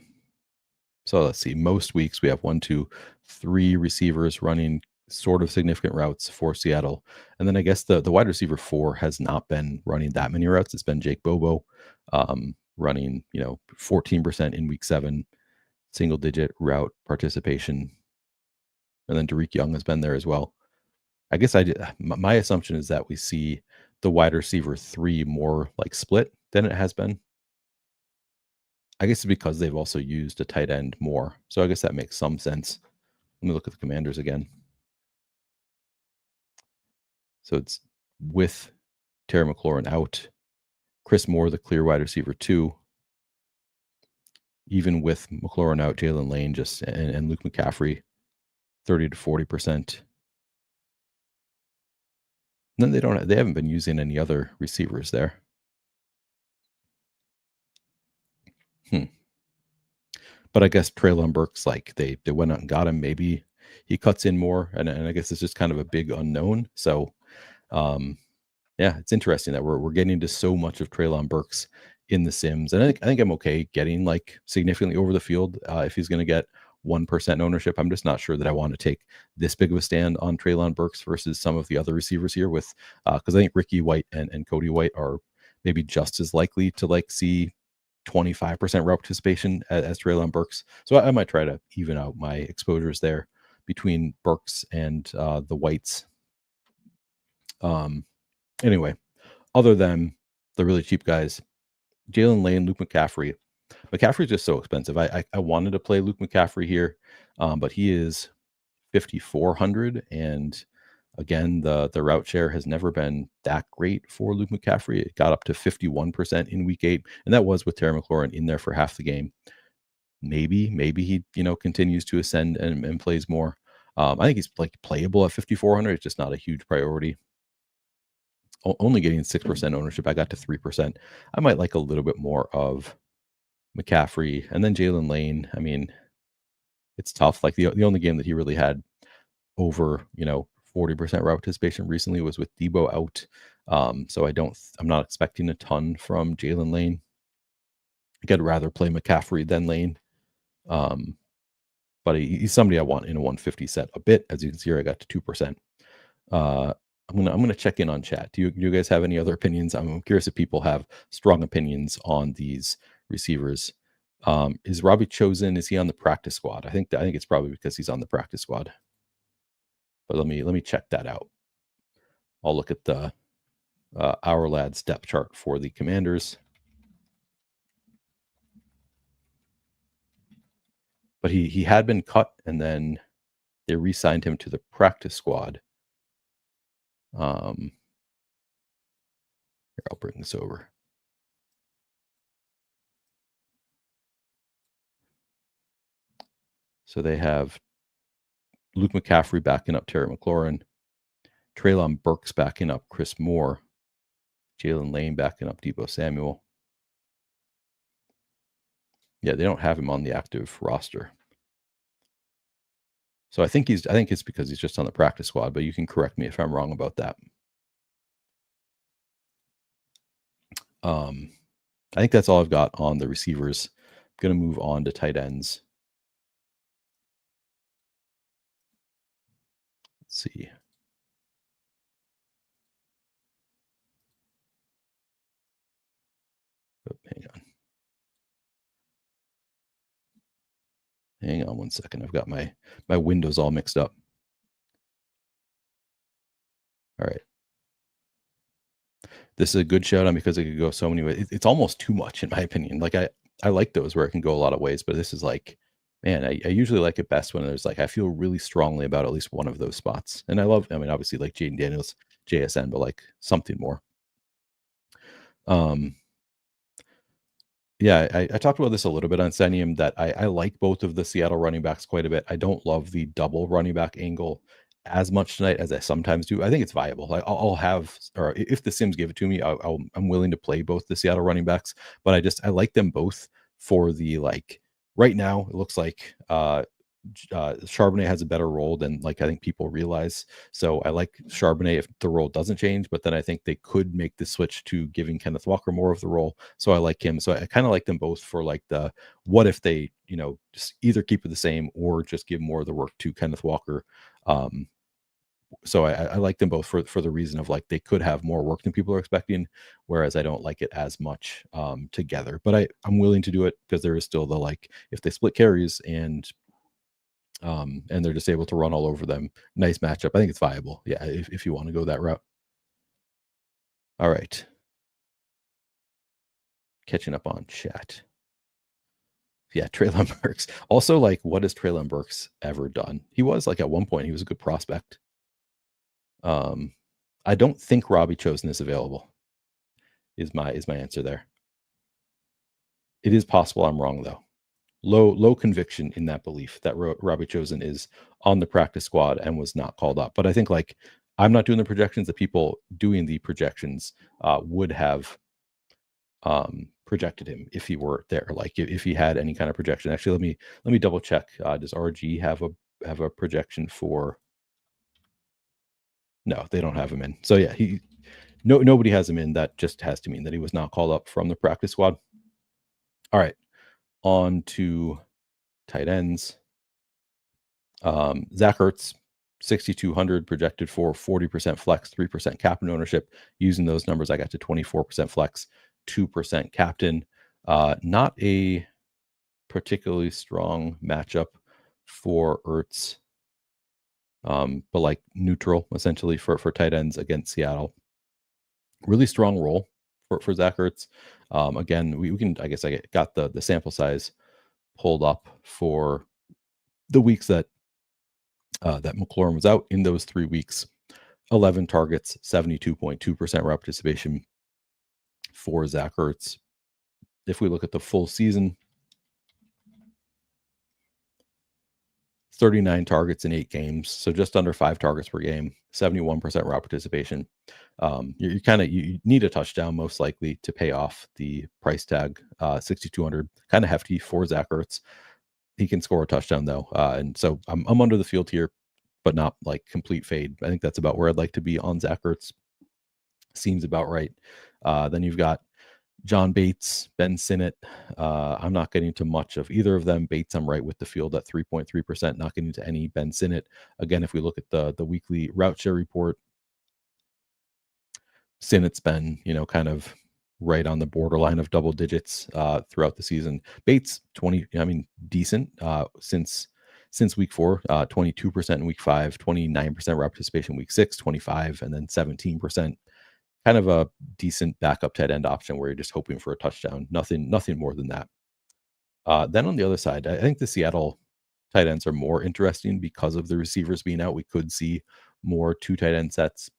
let's see. Most weeks we have 1, 2, 3 receivers running sort of significant routes for Seattle. And then I guess the wide receiver 4 has not been running that many routes. It's been Jake Bobo running, 14% in week 7, single digit route participation. And then Derek Young has been there as well. I guess my assumption is that we see the wide receiver 3 more like split than it has been. I guess it's because they've also used a tight end more. So I guess that makes some sense. Let me look at the Commanders again. So it's with Terry McLaurin out, Chris Moore, the clear wide receiver 2. Even with McLaurin out, Jalen Lane and Luke McCaffrey, 30 to 40%. Then they haven't been using any other receivers there. But I guess Treylon Burks, like they went out and got him. Maybe he cuts in more, and I guess it's just kind of a big unknown. So, yeah, it's interesting that we're getting into so much of Treylon Burks in the Sims, and I think I'm okay getting like significantly over the field if he's going to get 1% ownership. I'm just not sure that I want to take this big of a stand on Treylon Burks versus some of the other receivers here with because I think Ricky White and Cody White are maybe just as likely to like see 25% route participation as Treylon Burks. So I might try to even out my exposures there between Burks and the Whites. Anyway, other than the really cheap guys, Jalen Lane, Luke McCaffrey. McCaffrey's just so expensive. I wanted to play Luke McCaffrey here, but he is 5,400, and again, the route share has never been that great for Luke McCaffrey. It got up to 51% in week 8, and that was with Terry McLaurin in there for half the game. Maybe he continues to ascend and plays more. I think he's like playable at 5,400. It's just not a huge priority. Only getting 6% ownership. I got to 3%. I might like a little bit more of McCaffrey and then Jalen Lane. I mean, it's tough. Like the only game that he really had over 40% route participation recently was with Debo out. So I'm not expecting a ton from Jalen Lane. I'd rather play McCaffrey than Lane. But he's somebody I want in a 150 set a bit. As you can see here, I got to 2%. I'm gonna check in on chat. Do you guys have any other opinions? I'm curious if people have strong opinions on these receivers. Is Robbie chosen? Is he on the practice squad? I think it's probably because he's on the practice squad. But let me check that out. I'll look at the Our Lads depth chart for the Commanders. But he had been cut, and then they re-signed him to the practice squad. Here, I'll bring this over. So they have Luke McCaffrey backing up Terry McLaurin, Treylon Burks backing up Chris Moore, Jalen Lane backing up Debo Samuel. Yeah, they don't have him on the active roster. So I think it's because he's just on the practice squad, but you can correct me if I'm wrong about that. I think that's all I've got on the receivers. I'm going to move on to tight ends. Let's see. Oh, hang on 1 second. I've got my windows all mixed up. All right. This is a good showdown because it could go so many ways. It's almost too much in my opinion. Like I like those where it can go a lot of ways, but this is like, man, I usually like it best when there's like I feel really strongly about at least one of those spots. And I mean, obviously like Jaden Daniels, JSN, but like something more. Yeah, I talked about this a little bit on Senium that I like both of the Seattle running backs quite a bit. I don't love the double running back angle as much tonight as I sometimes do. I think it's viable. Like I'll have, or if the Sims give it to me, I'm willing to play both the Seattle running backs. But I like them both for the like. Right now, it looks like Charbonnet has a better role than like I think people realize. So I like Charbonnet if the role doesn't change, but then I think they could make the switch to giving Kenneth Walker more of the role. So I like him. So I kind of like them both for like the what if they just either keep it the same or just give more of the work to Kenneth Walker. So I like them both for the reason of like they could have more work than people are expecting, whereas I don't like it as much together. But I'm willing to do it because there is still the like if they split carries and they're just able to run all over them. Nice matchup. I think it's viable. Yeah, if you want to go that route. All right. Catching up on chat. Yeah, Treylon Burks. Also, like, what has Treylon Burks ever done? He was like at one point, he was a good prospect. I don't think Robbie Chosen is available. Is my answer there. It is possible I'm wrong though. Low conviction in that belief that Robbie Chosen is on the practice squad and was not called up. But I think like I'm not doing the projections. The people doing the projections would have projected him if he were there. Like if he had any kind of projection. Actually, let me double check. Does RG have a projection for? No, they don't have him in. So yeah, nobody has him in. That just has to mean that he was not called up from the practice squad. All right, on to tight ends. Zach Ertz, 6,200 projected for 40% flex, 3% captain ownership. Using those numbers, I got to 24% flex, 2% captain. Not a particularly strong matchup for Ertz, but like neutral essentially for tight ends against Seattle. Really strong role for Zach Ertz. Again, we can, I guess I got the sample size pulled up for the weeks that McLaurin was out. In those 3 weeks, 11 targets, 72.2% route participation for Zach Ertz. If we look at the full season, 39 targets in 8 games, so just under 5 targets per game, 71% route participation. You need a touchdown most likely to pay off the price tag. 6,200, kind of hefty for Zach Ertz. He can score a touchdown though, and so I'm under the field here, but not like complete fade. I think that's about where I'd like to be on Zach Ertz. Seems about right. Then you've got John Bates, Ben Sinnott. I'm not getting to much of either of them. Bates, I'm right with the field at 3.3%, not getting to any Ben Sinnott. Again, if we look at the weekly route share report, Sinnott's been, kind of right on the borderline of double digits throughout the season. Bates, 20, decent since week 4, 22% in week 5, 29% route participation week 6, 25, and then 17%. Kind of a decent backup tight end option where you're just hoping for a touchdown. Nothing more than that. Then on the other side, I think the Seattle tight ends are more interesting because of the receivers being out. We could see more 2 tight end sets.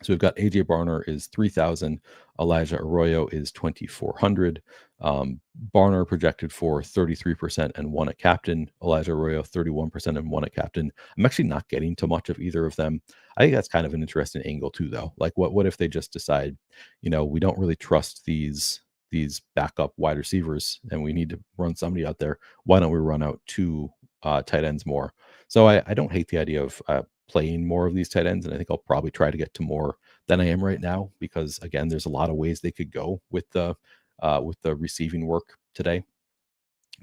So we've got AJ Barner is 3,000, Elijah Arroyo is 2,400. Barner projected for 33% and 1 at captain. Elijah Arroyo 31% and 1 at captain. I'm actually not getting to much of either of them. I think that's kind of an interesting angle too, though. Like, what if they just decide, we don't really trust these backup wide receivers, and we need to run somebody out there. Why don't we run out 2 tight ends more? So I don't hate the idea of playing more of these tight ends, and I think I'll probably try to get to more than I am right now, because again, there's a lot of ways they could go with the receiving work today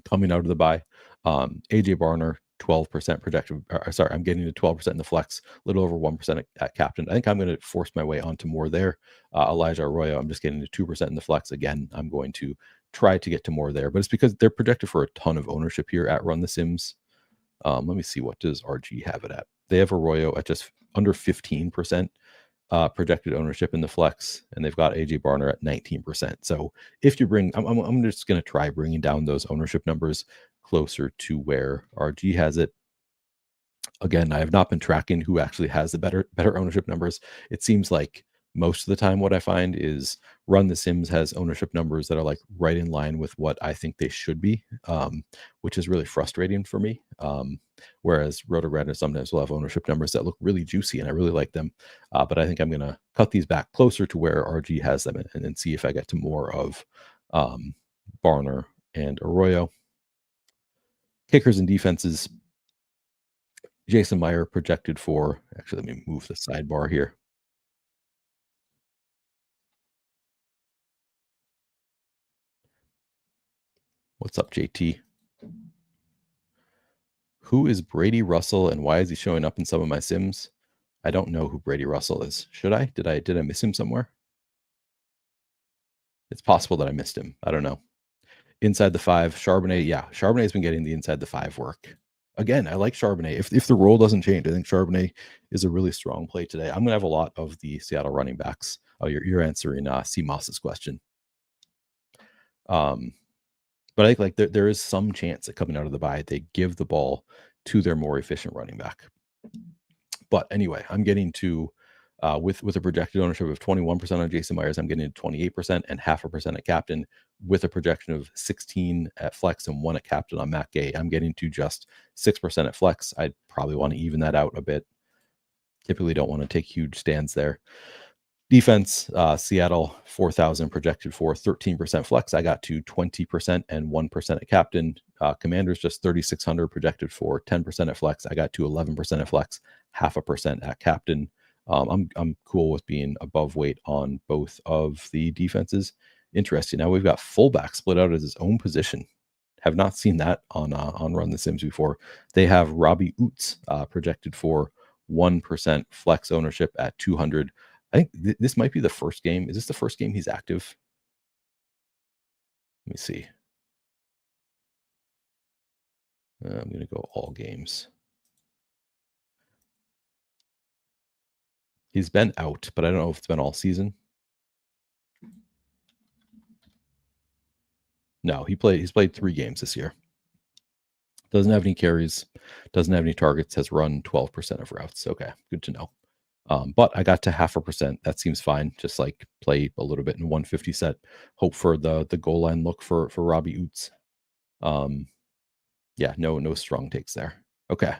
coming out of the bye. AJ Barner, 12% projected. Sorry, I'm getting to 12% in the flex, a little over 1% at captain. I think I'm going to force my way onto more there. Elijah Arroyo, I'm just getting to 2% in the flex. Again, I'm going to try to get to more there, but it's because they're projected for a ton of ownership here at Run the Sims. Let me see, what does RG have it at? They have Arroyo at just under 15% projected ownership in the flex, and they've got AJ Barner at 19%. So if you bring, I'm just going to try bringing down those ownership numbers closer to where RG has it. Again, I have not been tracking who actually has the better ownership numbers. It seems like most of the time what I find is Run the Sims has ownership numbers that are like right in line with what I think they should be, which is really frustrating for me. Whereas Rotograd sometimes will have ownership numbers that look really juicy, and I really like them. But I think I'm going to cut these back closer to where RG has them, and then see if I get to more of Barner and Arroyo. Kickers and defenses. Jason Meyer projected for, actually, let me move the sidebar here. What's up, JT? Who is Brady Russell, and why is he showing up in some of my sims? I don't know who Brady Russell is. Should I? Did I miss him somewhere? It's possible that I missed him. I don't know. Inside the 5, Charbonnet. Yeah, Charbonnet's been getting the inside the 5 work. Again, I like Charbonnet. If the role doesn't change, I think Charbonnet is a really strong play today. I'm going to have a lot of the Seattle running backs. Oh, you're answering C. Moss's question. But I think like there is some chance that coming out of the bye, they give the ball to their more efficient running back. But anyway, I'm getting to with a projected ownership of 21% on Jason Myers, I'm getting to 28% and 0.5% at captain, with a projection of 16 at flex and 1 at captain on Matt Gay. I'm getting to just 6% at flex. I'd probably want to even that out a bit. Typically don't want to take huge stands there. Defense, Seattle 4,000 projected for 13% flex. I got to 20% and 1% at captain. Commanders just 3,600 projected for 10% at flex. I got to 11% at flex, 0.5% at captain. I'm cool with being above weight on both of the defenses. Interesting. Now we've got fullback split out as his own position. Have not seen that on Run the Sims before. They have Robbie Oots projected for 1% flex ownership at 200. I think this might be the first game. Is this the first game he's active? Let me see. I'm going to go all games. He's been out, but I don't know if it's been all season. No, he's played 3 games this year. Doesn't have any carries, doesn't have any targets, has run 12% of routes. Okay, good to know. But I got to 0.5%. That seems fine. Just like play a little bit in 150 set. Hope for the goal line look for Robbie Oots. Yeah, no strong takes there. Okay.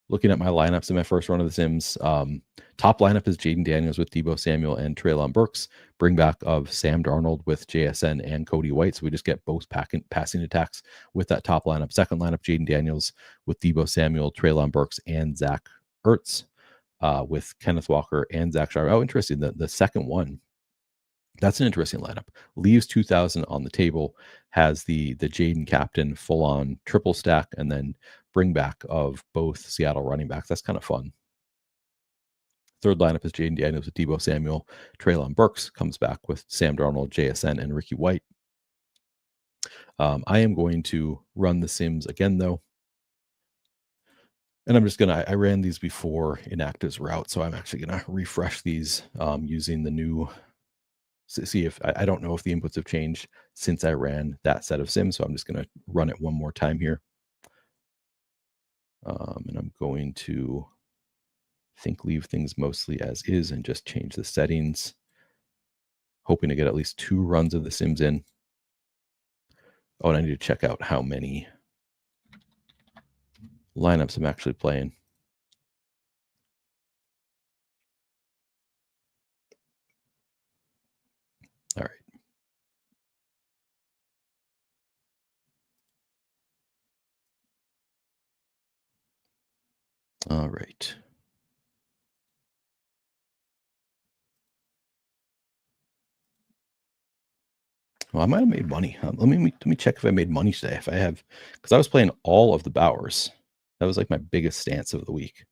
Looking at my lineups in my first run of the Sims, top lineup is Jaden Daniels with Deebo Samuel and Treylon Burks. Bring back of Sam Darnold with JSN and Cody White. So we just get both passing attacks with that top lineup. Second lineup, Jaden Daniels with Deebo Samuel, Treylon Burks, and Zach Ertz with Kenneth Walker and Zach Sharp. Oh, interesting. The second one, that's an interesting lineup. Leaves 2,000 on the table, has the Jaden captain full on triple stack, and then bring back of both Seattle running backs. That's kind of fun. Third lineup is Jaden Daniels with Deebo Samuel. Treylon Burks comes back with Sam Darnold, JSN, and Ricky White. I am going to run the Sims again, though. And I'm just going to, I ran these before inactives were out, so I'm actually going to refresh these using the new, see if, I don't know if the inputs have changed since I ran that set of Sims, so I'm just going to run it one more time here. And I'm going to leave things mostly as is and just change the settings, hoping to get at least 2 runs of the Sims in. Oh, and I need to check out how many lineups I'm actually playing. All right. All right. Well, I might have made money. Let me check if I made money today. If I have, because I was playing all of the Bowers. That was like my biggest stance of the week,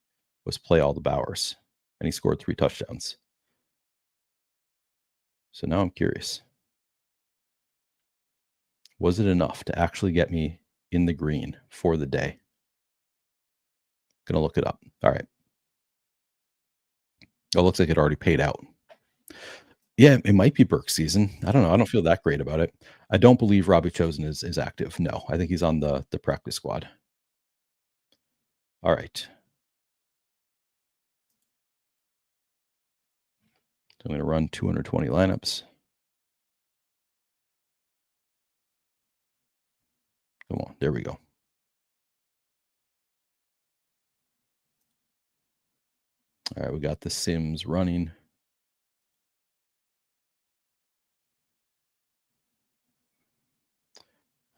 was play all the Bowers, and he scored 3 touchdowns. So now I'm curious. Was it enough to actually get me in the green for the day? Gonna look it up. All right. Oh, it looks like it already paid out. Yeah, it might be Burke's season. I don't know. I don't feel that great about it. I don't believe Robbie Chosen is active. No, I think he's on the practice squad. All right. So I'm going to run 220 lineups. Come on. There we go. All right. We got the Sims running.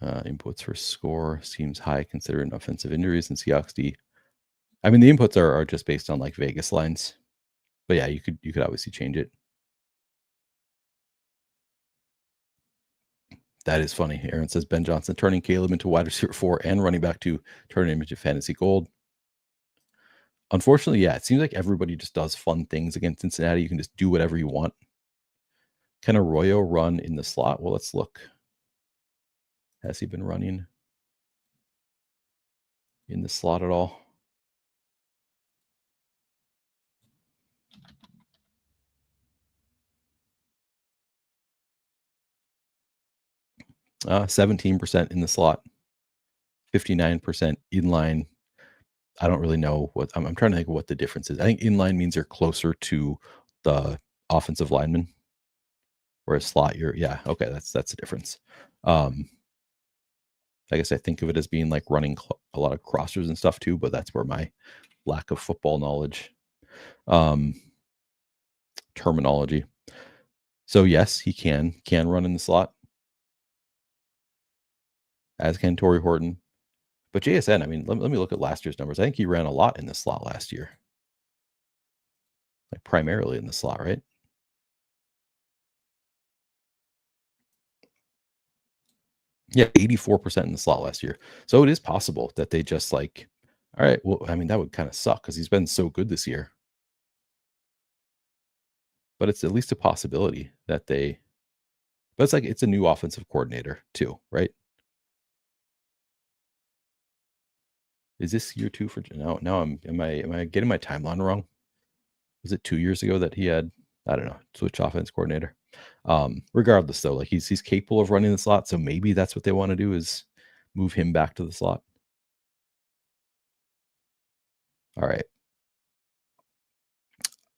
Inputs for score seems high considering offensive injuries and Seahawks D. I mean, the inputs are just based on like Vegas lines. But yeah, you could obviously change it. That is funny. Aaron says Ben Johnson turning Caleb into wide receiver 4 and running back 2, turning him into fantasy gold. Unfortunately, yeah, it seems like everybody just does fun things against Cincinnati. You can just do whatever you want. Can Arroyo run in the slot? Well, let's look. Has he been running in the slot at all? 17% in the slot, 59% inline. I don't really know what I'm trying to think of what the difference is. I think inline means you're closer to the offensive lineman, whereas slot, yeah, okay, that's the difference. I guess I think of it as being like running a lot of crossers and stuff too, but that's where my lack of football knowledge, terminology. So yes, he can run in the slot, as can Torrey Horton. But JSN, I mean, let me look at last year's numbers. I think he ran a lot in the slot last year, like primarily in the slot, right? Yeah, 84% in the slot last year. So it is possible that they just like, all right, well, I mean, that would kind of suck because he's been so good this year. But it's at least a possibility that but it's like it's a new offensive coordinator too, right? Is this year two for now? Now am I getting my timeline wrong? Was it 2 years ago that he had, I don't know, switch offense coordinator? Regardless though, like he's capable of running the slot, so maybe that's what they want to do is move him back to the slot. All right.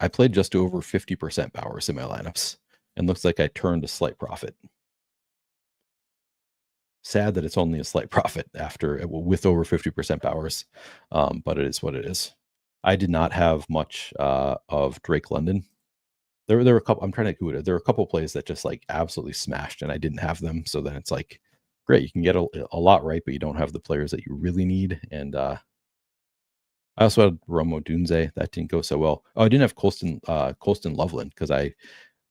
I played just over 50% Bowers in my lineups and looks like I turned a slight profit. Sad that it's only a slight profit after with over 50% Bowers, but it is what it is. I did not have much of Drake London. There were a couple. I'm trying to do it. There were a couple plays that just like absolutely smashed, and I didn't have them. So then it's like, great, you can get a lot right, but you don't have the players that you really need. And I also had Romo Dunze. That didn't go so well. Oh, I didn't have Colston Loveland because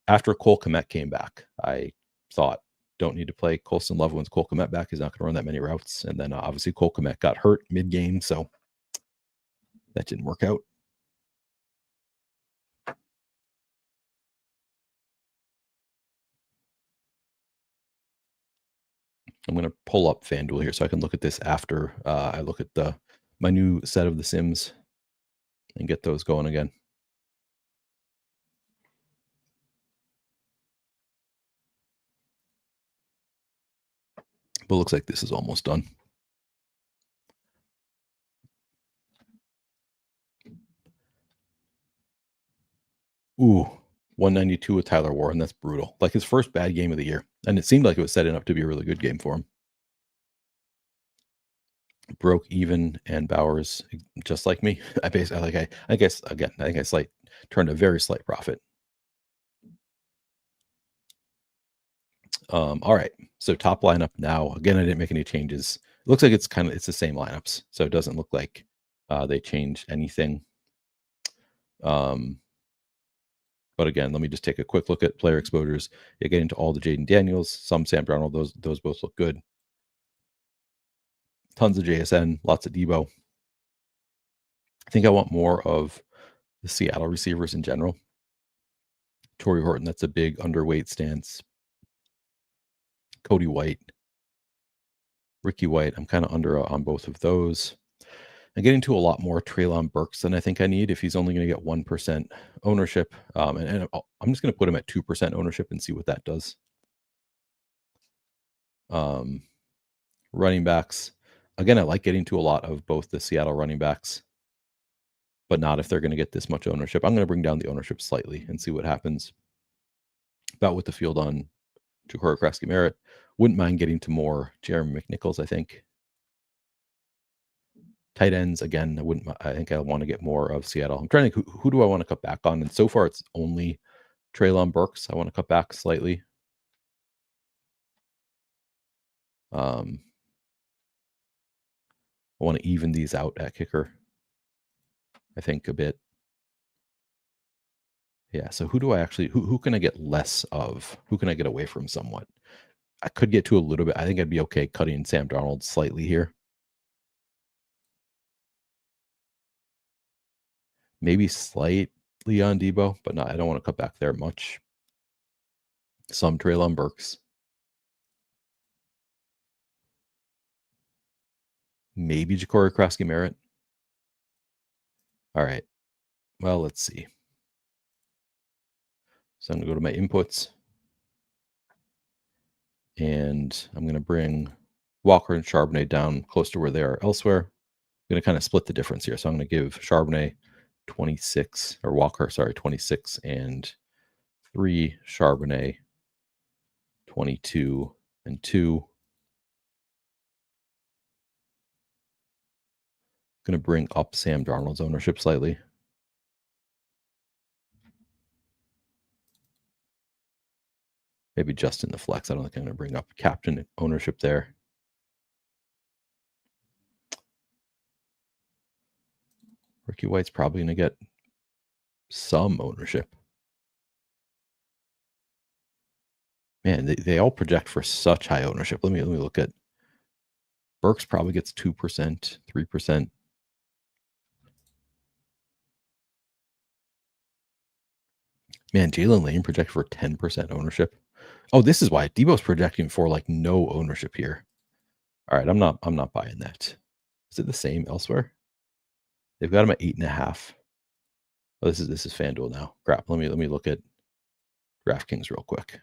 after Cole Kmet came back, I thought don't need to play Colston Loveland's Cole Kmet back. He's not going to run that many routes. And then obviously Cole Kmet got hurt mid game, so that didn't work out. I'm going to pull up FanDuel here so I can look at this after I look at my new set of the Sims and get those going again. But it looks like this is almost done. Ooh, 192 with Tyler Warren. That's brutal. Like his first bad game of the year. And it seemed like it was setting up to be a really good game for him. Broke even and Bowers, just like me. I guess again, I think I turned a very slight profit. All right. So top lineup now. Again, I didn't make any changes. It looks like it's the same lineups. So it doesn't look like they changed anything. But again, let me just take a quick look at player exposures. You get into all the Jaden Daniels, some Sam Darnold. Those both look good. Tons of JSN, lots of Debo. I think I want more of the Seattle receivers in general. Torrey Horton, that's a big underweight stance. Cody White, Ricky White, I'm kind of under on both of those. I'm getting to a lot more Treylon Burks than I think I need if he's only going to get 1% ownership. And I'm just going to put him at 2% ownership and see what that does. Running backs. Again, I like getting to a lot of both the Seattle running backs, but not if they're going to get this much ownership. I'm going to bring down the ownership slightly and see what happens. About with the field on Ja'Cory Krasky-Merritt. Wouldn't mind getting to more Jeremy McNichols, I think. Tight ends, again, I think I want to get more of Seattle. I'm trying to think, who do I want to cut back on? And so far, it's only Treylon Burks. I want to cut back slightly. I want to even these out at kicker, I think, a bit. Yeah, so who do I actually, who can I get less of? Who can I get away from somewhat? I could get to a little bit. I think I'd be okay cutting Sam Darnold slightly here. Maybe slightly on Debo, but no, I don't want to cut back there much. Some Treylon Burks. Maybe Ja'Cory Krasky-Merritt. All right. Well, let's see. So I'm going to go to my inputs. And I'm going to bring Walker and Charbonnet down close to where they are elsewhere. I'm going to kind of split the difference here. So I'm going to give Charbonnet 26, or Walker, sorry, 26 and 3, Charbonnet 22 and 2. Going to bring up Sam Darnold's ownership slightly. Maybe just in the flex. I don't think I'm going to bring up captain ownership there. Ricky White's probably going to get some ownership. Man, they all project for such high ownership. Let me look at Burks. Probably gets 2%, 3%. Man, Jalen Lane projected for 10% ownership. Oh, this is why Debo's projecting for like no ownership here. All right, I'm not buying that. Is it the same elsewhere? They've got him at 8.5. Oh, this is FanDuel now. Crap. Let me look at DraftKings real quick.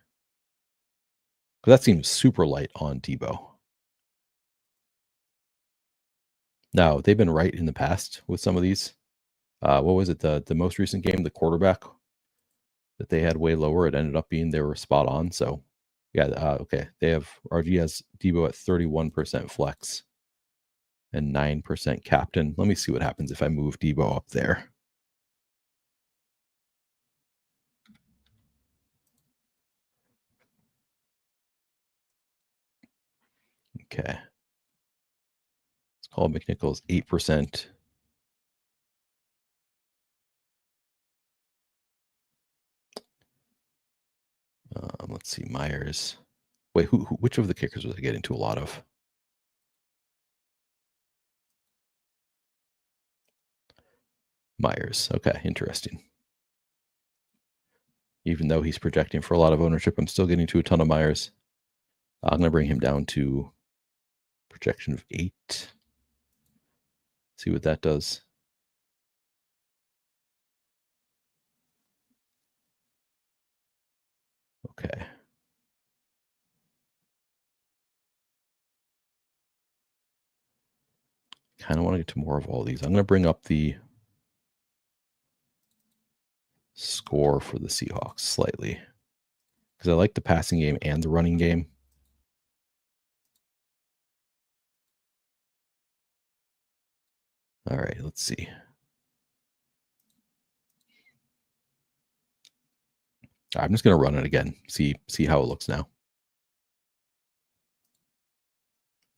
Because that seems super light on Debo. Now, they've been right in the past with some of these. What was it? The most recent game, the quarterback that they had way lower, it ended up being they were spot on. So, yeah, okay. They have RG has Debo at 31% flex and 9% captain. Let me see what happens if I move Debo up there. Okay. Let's call McNichols 8%. Let's see, Myers. Wait, which of the kickers was I getting to a lot of? Myers. Okay, interesting. Even though he's projecting for a lot of ownership, I'm still getting to a ton of Myers. I'm going to bring him down to projection of 8. See what that does. Okay. Kind of want to get to more of all these. I'm going to bring up the score for the Seahawks slightly because I like the passing game and the running game. All right, let's see. I'm just going to run it again. See how it looks now.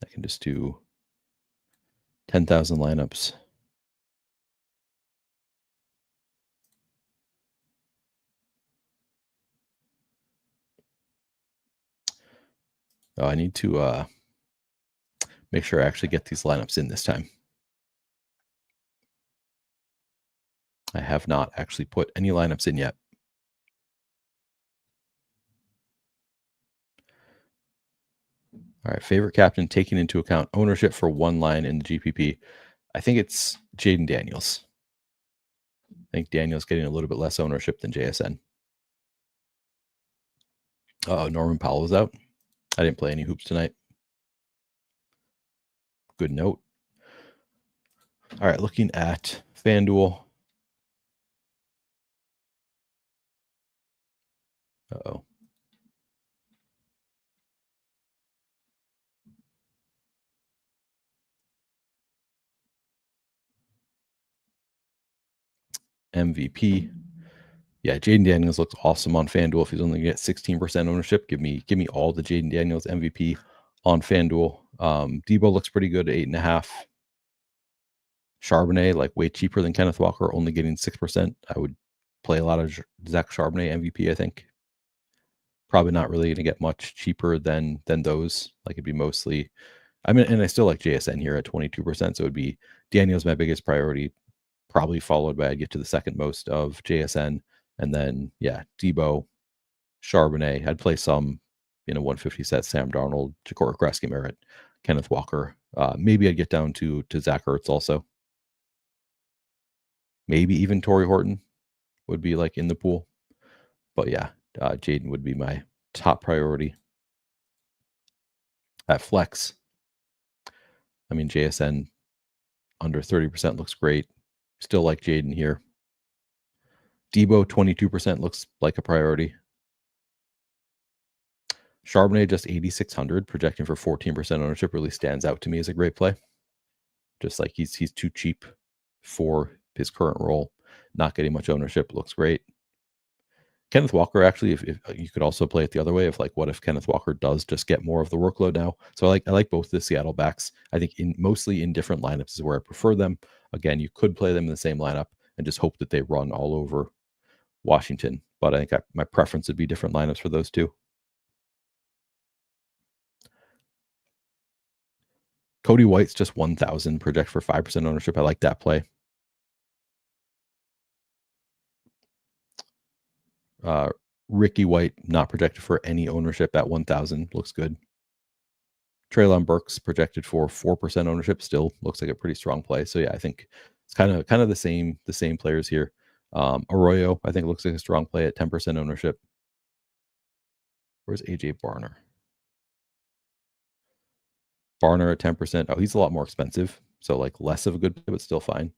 I can just do 10,000 lineups. Oh, I need to make sure I actually get these lineups in this time. I have not actually put any lineups in yet. All right, favorite captain taking into account ownership for one line in the GPP. I think it's Jaden Daniels. I think Daniels getting a little bit less ownership than JSN. Oh, Norman Powell was out. I didn't play any hoops tonight. Good note. All right, looking at FanDuel. Uh-oh. MVP. Yeah, Jaden Daniels looks awesome on FanDuel. If he's only get 16% ownership, give me all the Jaden Daniels MVP on FanDuel. Debo looks pretty good at 8.5. Charbonnet, like way cheaper than Kenneth Walker, only getting 6%. I would play a lot of Zach Charbonnet MVP, I think. Probably not really going to get much cheaper than those. Like it'd be mostly, I mean, and I still like JSN here at 22%. So it would be Daniels my biggest priority, probably followed by I'd get to the second most of JSN. And then, yeah, Debo, Charbonnet. I'd play some, 150 set, Sam Darnold, Ja'Cory Kreski Merritt, Kenneth Walker. Maybe I'd get down to Zach Ertz also. Maybe even Torrey Horton would be like in the pool. But yeah, Jaden would be my top priority. At flex, I mean, JSN under 30% looks great. Still like Jaden here. Debo, 22% looks like a priority. Charbonnet, just 8,600, projecting for 14% ownership, really stands out to me as a great play. Just like he's too cheap for his current role. Not getting much ownership, looks great. Kenneth Walker, actually, if you could also play it the other way, if like, what if Kenneth Walker does just get more of the workload now? So I like both the Seattle backs. I think mostly in different lineups is where I prefer them. Again, you could play them in the same lineup and just hope that they run all over Washington. But I think my preference would be different lineups for those two. Cody White's just 1,000, project for 5% ownership. I like that play. Ricky White, not projected for any ownership at 1,000. Looks good. Treylon Burks projected for 4% ownership. Still looks like a pretty strong play. So yeah, I think it's kind of the same players here. Arroyo, I think looks like a strong play at 10% ownership. Where's AJ Barner? Barner at 10%. Oh, he's a lot more expensive. So like less of a good play, but still fine.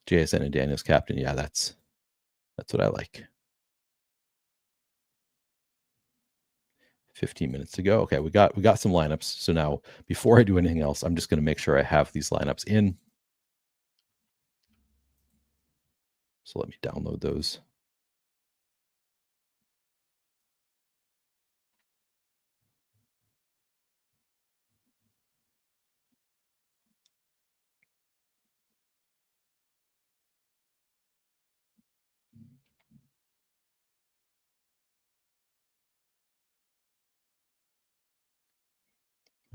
JSN and Daniels captain. Yeah, that's what I like. 15 minutes to go. Okay, we got some lineups. So now before I do anything else, I'm just going to make sure I have these lineups in. So let me download those.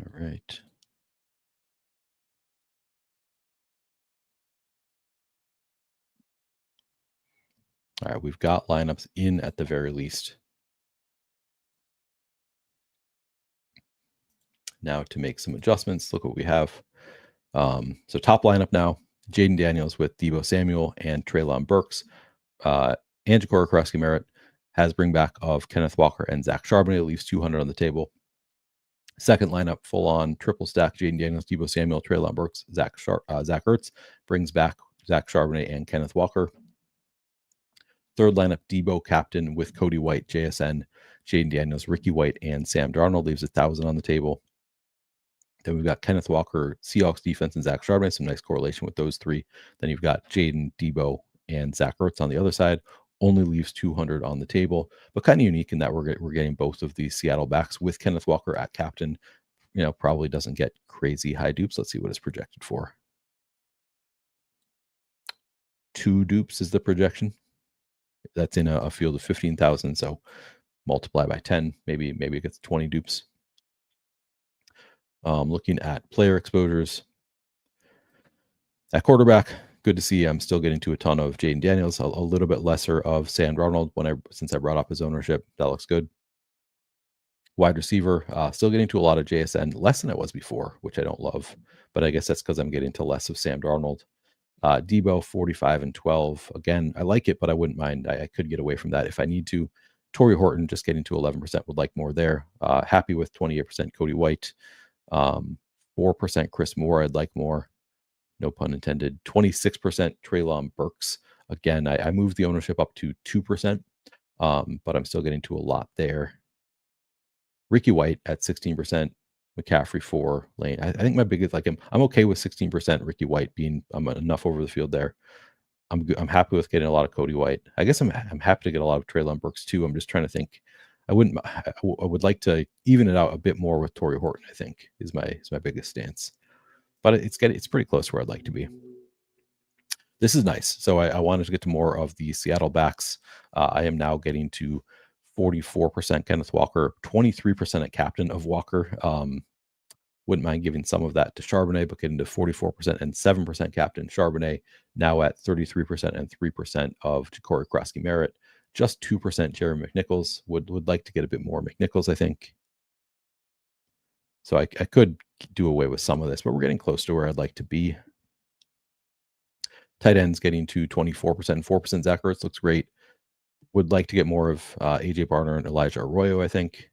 All right. All right, we've got lineups in at the very least. Now to make some adjustments, look what we have. So top lineup now, Jaden Daniels with Debo Samuel and Treylon Burks. And Ja'Cory Krosky-Merritt has bring back of Kenneth Walker and Zach Charbonnet, leaves 200 on the table. Second lineup, full on triple stack, Jaden Daniels, Debo Samuel, Treylon Burks, Zach Ertz, brings back Zach Charbonnet and Kenneth Walker. Third lineup, Debo captain with Cody White, JSN, Jaden Daniels, Ricky White, and Sam Darnold, leaves 1,000 on the table. Then we've got Kenneth Walker, Seahawks defense, and Zach Charbonnet. Some nice correlation with those three. Then you've got Jaden, Debo, and Zach Ertz on the other side. Only leaves 200 on the table, but kind of unique in that we're getting both of these Seattle backs with Kenneth Walker at captain. Probably doesn't get crazy high dupes. Let's see what it's projected for. 2 dupes is the projection. That's in a field of 15,000. So multiply by 10, maybe it gets 20 dupes. Looking at player exposures. At quarterback, good to see I'm still getting to a ton of Jaden Daniels, a little bit lesser of Sam Darnold since I brought up his ownership. That looks good. Wide receiver, still getting to a lot of JSN, less than I was before, which I don't love. But I guess that's because I'm getting to less of Sam Darnold. Debo, 45 and 12. Again, I like it, but I wouldn't mind. I could get away from that if I need to. Torrey Horton, just getting to 11%, would like more there. Happy with 28% Cody White. 4% Chris Moore, I'd like more. No pun intended. 26% Treylon Burks. Again, I moved the ownership up to 2%, but I'm still getting to a lot there. Ricky White at 16%. McCaffrey 4, Lane. I think my biggest, I'm okay with 16% Ricky White being enough over the field there. I'm happy with getting a lot of Cody White. I guess I'm happy to get a lot of Treylon Burks too. I'm just trying to think. I would like to even it out a bit more with Torrey Horton, I think, is my biggest stance. But it's pretty close where I'd like to be. This is nice. So I wanted to get to more of the Seattle backs. I am now getting to 44% Kenneth Walker, 23% at captain of Walker. Wouldn't mind giving some of that to Charbonnet, but getting to 44% and 7% captain Charbonnet, now at 33% and 3% of Ja'Cory Krosky-Merritt. Just 2% Jerry McNichols. Would like to get a bit more McNichols, I think. So I could do away with some of this, but we're getting close to where I'd like to be. Tight ends getting to 24%, 4%. Zach Ertz looks great. Would like to get more of AJ Barner and Elijah Arroyo, I think.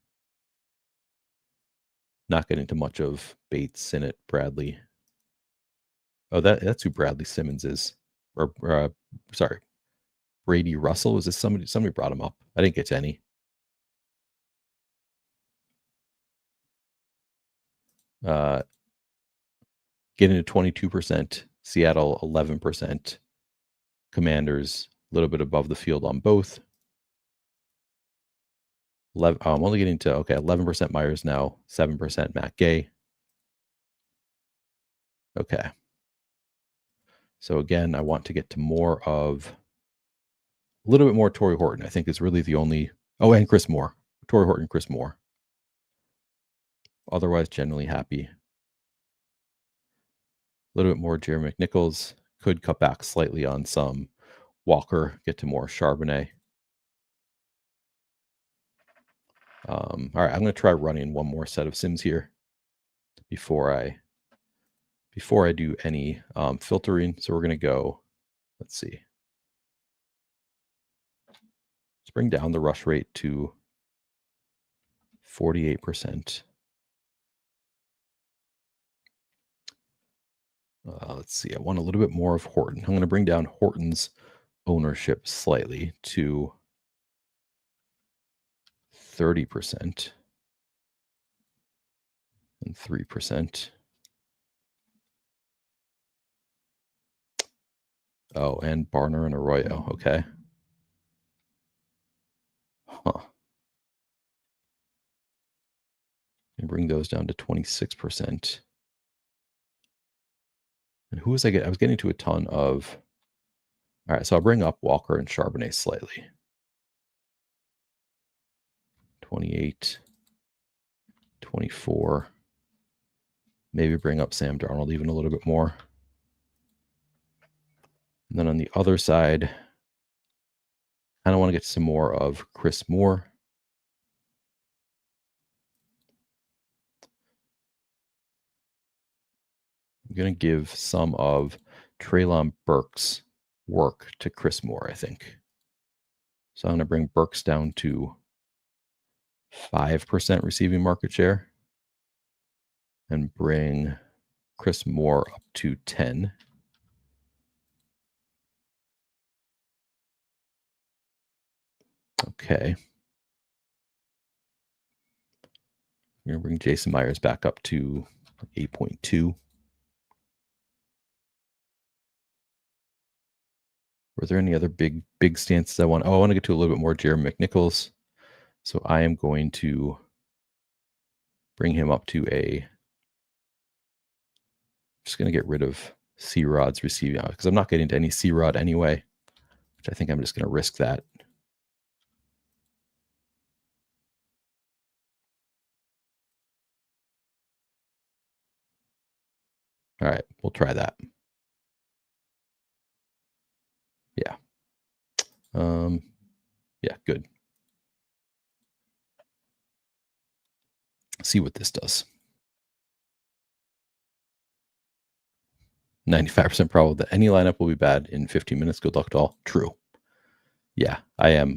Not getting too much of Bates, Sinnott, Bradley. Oh, that's who Bradley Simmons is. Or sorry, Brady Russell. Is this somebody? Somebody brought him up. I didn't get to any. Getting to 22%. Seattle 11%. Commanders a little bit above the field on both. I'm only getting to 11% Myers now, 7% Matt Gay. Okay. So again, I want to get to more of a little bit more Torrey Horton. I think is really the only. Oh, and Chris Moore. Torrey Horton, Chris Moore. Otherwise, generally happy. A little bit more Jerry McNichols. Could cut back slightly on some Walker. Get to more Charbonnet. All right, I'm going to try running one more set of sims here before I do any filtering. So we're going to go. Let's see. Let's bring down the rush rate to 48%. Let's see. I want a little bit more of Horton. I'm going to bring down Horton's ownership slightly to 30% and 3%. Oh, and Barner and Arroyo. Okay. Huh. And bring those down to 26%. And who was I getting? I was getting to a ton of. All right, so I'll bring up Walker and Charbonnet slightly. 28, 24. Maybe bring up Sam Darnold even a little bit more. And then on the other side, I kind of want to get some more of Chris Moore. I'm going to give some of Treylon Burks' work to Chris Moore, I think. So I'm going to bring Burks down to 5% receiving market share and bring Chris Moore up to 10. Okay. I'm going to bring Jason Myers back up to 8.2. Were there any other big stances I want? Oh, I want to get to a little bit more Jerry McNichols. So I am going to bring him up to just going to get rid of C-Rod's receiving because I'm not getting to any C-Rod anyway, which I think I'm just going to risk that. All right, we'll try that. Yeah. Yeah, good. See what this does. 95% probable that any lineup will be bad in 15 minutes. Good luck to all. True. Yeah, I am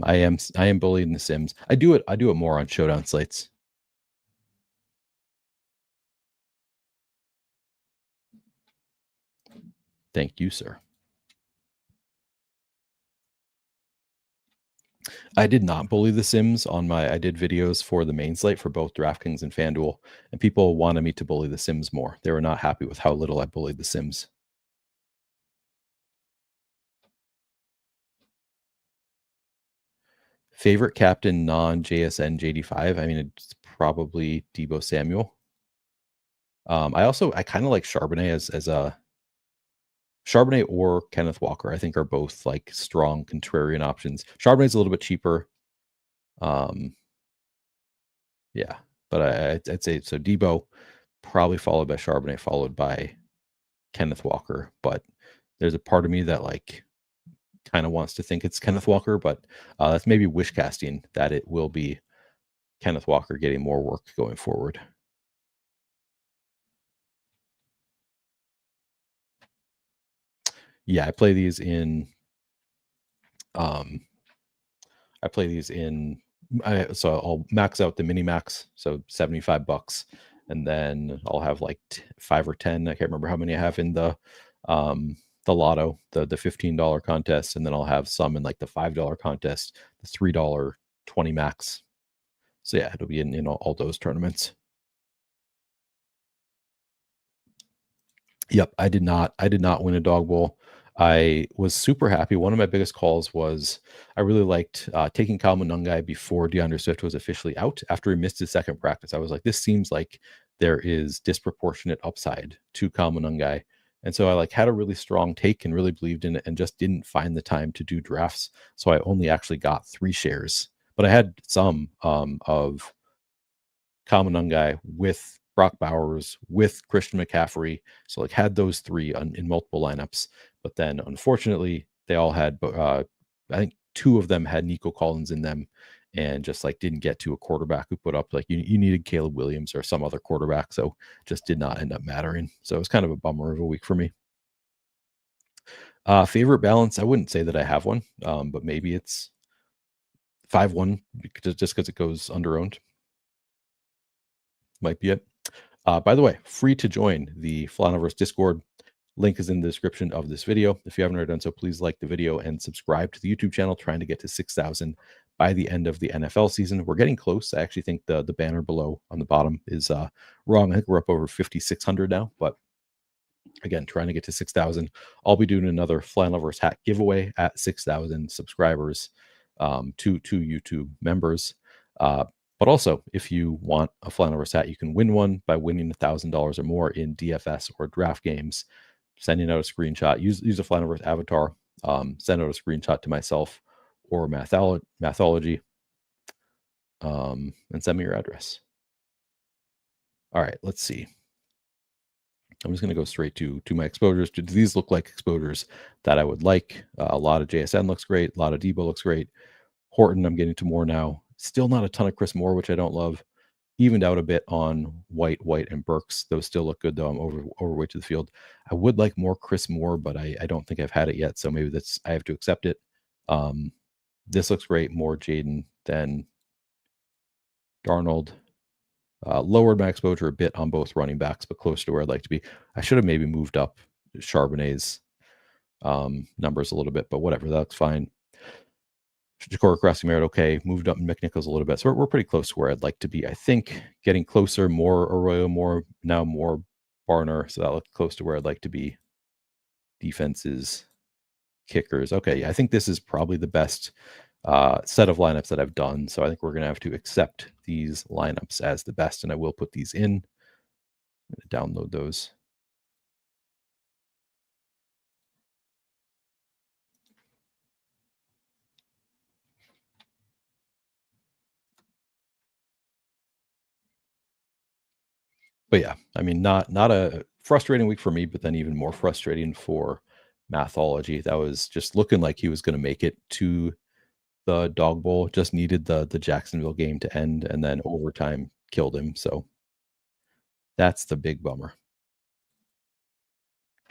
bullying the Sims. I do it more on Showdown slates. Thank you, sir. I did not bully the Sims on I did videos for the main slate for both DraftKings and FanDuel, and people wanted me to bully the Sims more. They were not happy with how little I bullied the Sims. Favorite captain non-JSN JD5? I mean, it's probably Deebo Samuel. I kind of like Charbonnet as a Charbonnet or Kenneth Walker. I think are both like strong contrarian options. Charbonnet's a little bit cheaper. Yeah, but I'd say so. Deebo probably followed by Charbonnet, followed by Kenneth Walker. But there's a part of me that like kind of wants to think it's Kenneth Walker, but that's maybe wish casting that it will be Kenneth Walker getting more work going forward. Yeah, I play these in um I play these in so I'll max out the mini max, so $75, and then I'll have like 5 or 10. I can't remember how many I have in the lotto, the $15 contest, and then I'll have some in like the $5 contest, the $3 20 max. So yeah, it'll be in all those tournaments. Yep, I did not win a dog bowl. I was super happy. One of my biggest calls was I really liked taking Kyle Monungai before DeAndre Swift was officially out. After he missed his second practice, I was like, this seems like there is disproportionate upside to Kyle Monungai. And so I like had a really strong take and really believed in it and just didn't find the time to do drafts. So I only actually got 3 shares, but I had some of Kyle Monungai with Brock Bowers, with Christian McCaffrey. So like had those three in multiple lineups, but then unfortunately they all had. I think 2 of them had Nico Collins in them, and just like didn't get to a quarterback who put up like you needed Caleb Williams or some other quarterback, so just did not end up mattering. So it was kind of a bummer of a week for me. Favorite balance? I wouldn't say that I have one, but maybe it's 5-1 just because it goes under owned. Might be it. By the way, free to join the Flaniverse Discord. Link is in the description of this video. If you haven't already done so, please like the video and subscribe to the YouTube channel, trying to get to 6,000 by the end of the NFL season. We're getting close. I actually think the banner below on the bottom is wrong. I think we're up over 5,600 now, but again, trying to get to 6,000. I'll be doing another Flaniverse hat giveaway at 6,000 subscribers to YouTube members. But also, if you want a Flaniverse hat, you can win one by winning $1,000 or more in DFS or draft games. Sending out a screenshot, use a Flaniverse avatar, send out a screenshot to myself or Mathology, and send me your address. All right, let's see. I'm just going to go straight to my exposures. Do these look like exposures that I would like? A lot of JSN looks great. A lot of Debo looks great. Horton, I'm getting to more now. Still not a ton of Chris Moore, which I don't love. Evened out a bit on White, and Burks. Those still look good, though. I'm overweight to the field. I would like more Chris Moore, but I don't think I've had it yet, so maybe I have to accept it. This looks great. More Jaden than Darnold. Lowered my exposure a bit on both running backs, but close to where I'd like to be. I should have maybe moved up Charbonnet's numbers a little bit, but whatever, that's fine. Ja'Cory Crossy-Merritt, okay. Moved up McNichols a little bit. So we're pretty close to where I'd like to be. I think getting closer, more Arroyo, more Barner. So that looks close to where I'd like to be. Defenses, kickers. Okay, yeah, I think this is probably the best set of lineups that I've done. So I think we're going to have to accept these lineups as the best, and I will put these in. I'm going to download those. But yeah, I mean, not a frustrating week for me, but then even more frustrating for Mathology. That was just looking like he was going to make it to the dog bowl. Just needed the Jacksonville game to end, and then overtime killed him. So that's the big bummer.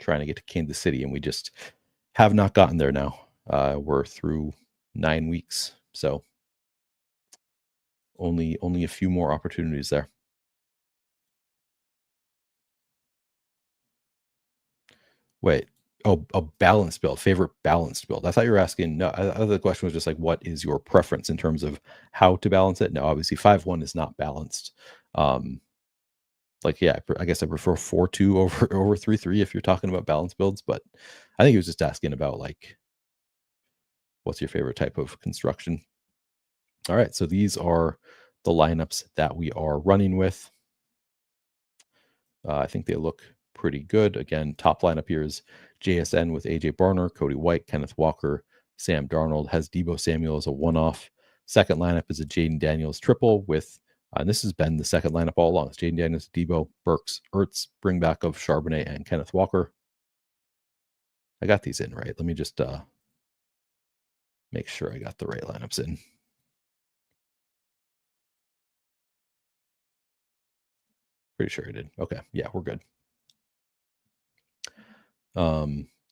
Trying to get to Kansas City, and we just have not gotten there now. We're through 9 weeks, so only a few more opportunities there. Wait, oh, a balanced build, favorite balanced build. I thought you were asking. No, I thought the question was just like, what is your preference in terms of how to balance it? No, obviously 5-1 is not balanced. Like, yeah, I guess I prefer 4-2 over 3-3 if you're talking about balanced builds. But I think he was just asking about like, what's your favorite type of construction? All right, so these are the lineups that we are running with. I think they look pretty good. Again, top lineup here is JSN with AJ Barner, Cody White, Kenneth Walker, Sam Darnold. Has Debo Samuel as a one-off. Second lineup is a Jaden Daniels triple with, and this has been the second lineup all along. It's Jaden Daniels, Debo, Burks, Ertz, bring back of Charbonnet and Kenneth Walker. I got these in right. Let me just make sure I got the right lineups in. Pretty sure I did. Okay. Yeah, we're good.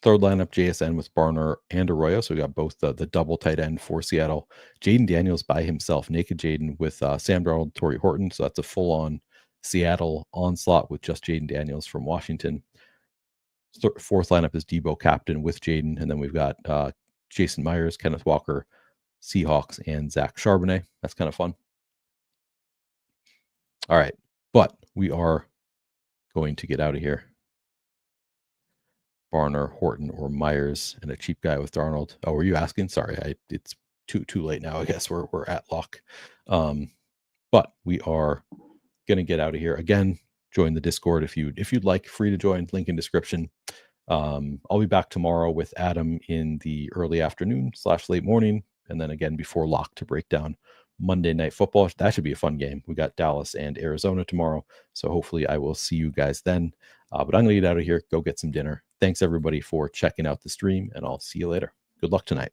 Third lineup, JSN with Barner and Arroyo. So we got both the double tight end for Seattle. Jaden Daniels by himself, naked Jaden with Sam Darnold, Torrey Horton. So that's a full-on Seattle onslaught with just Jaden Daniels from Washington. Fourth lineup is Debo Captain with Jaden. And then we've got Jason Myers, Kenneth Walker, Seahawks, and Zach Charbonnet. That's kind of fun. All right. But we are going to get out of here. Barner, Horton, or Myers, and a cheap guy with Darnold. Oh, were you asking? Sorry, it's too late now. I guess we're at lock. But we are gonna get out of here. Again, join the Discord if you'd like. Free to join. Link in description. I'll be back tomorrow with Adam in the early afternoon / late morning, and then again before lock to break down Monday Night Football. That should be a fun game. We got Dallas and Arizona tomorrow, so hopefully I will see you guys then. But I'm gonna get out of here, go get some dinner. Thanks everybody for checking out the stream, and I'll see you later. Good luck tonight.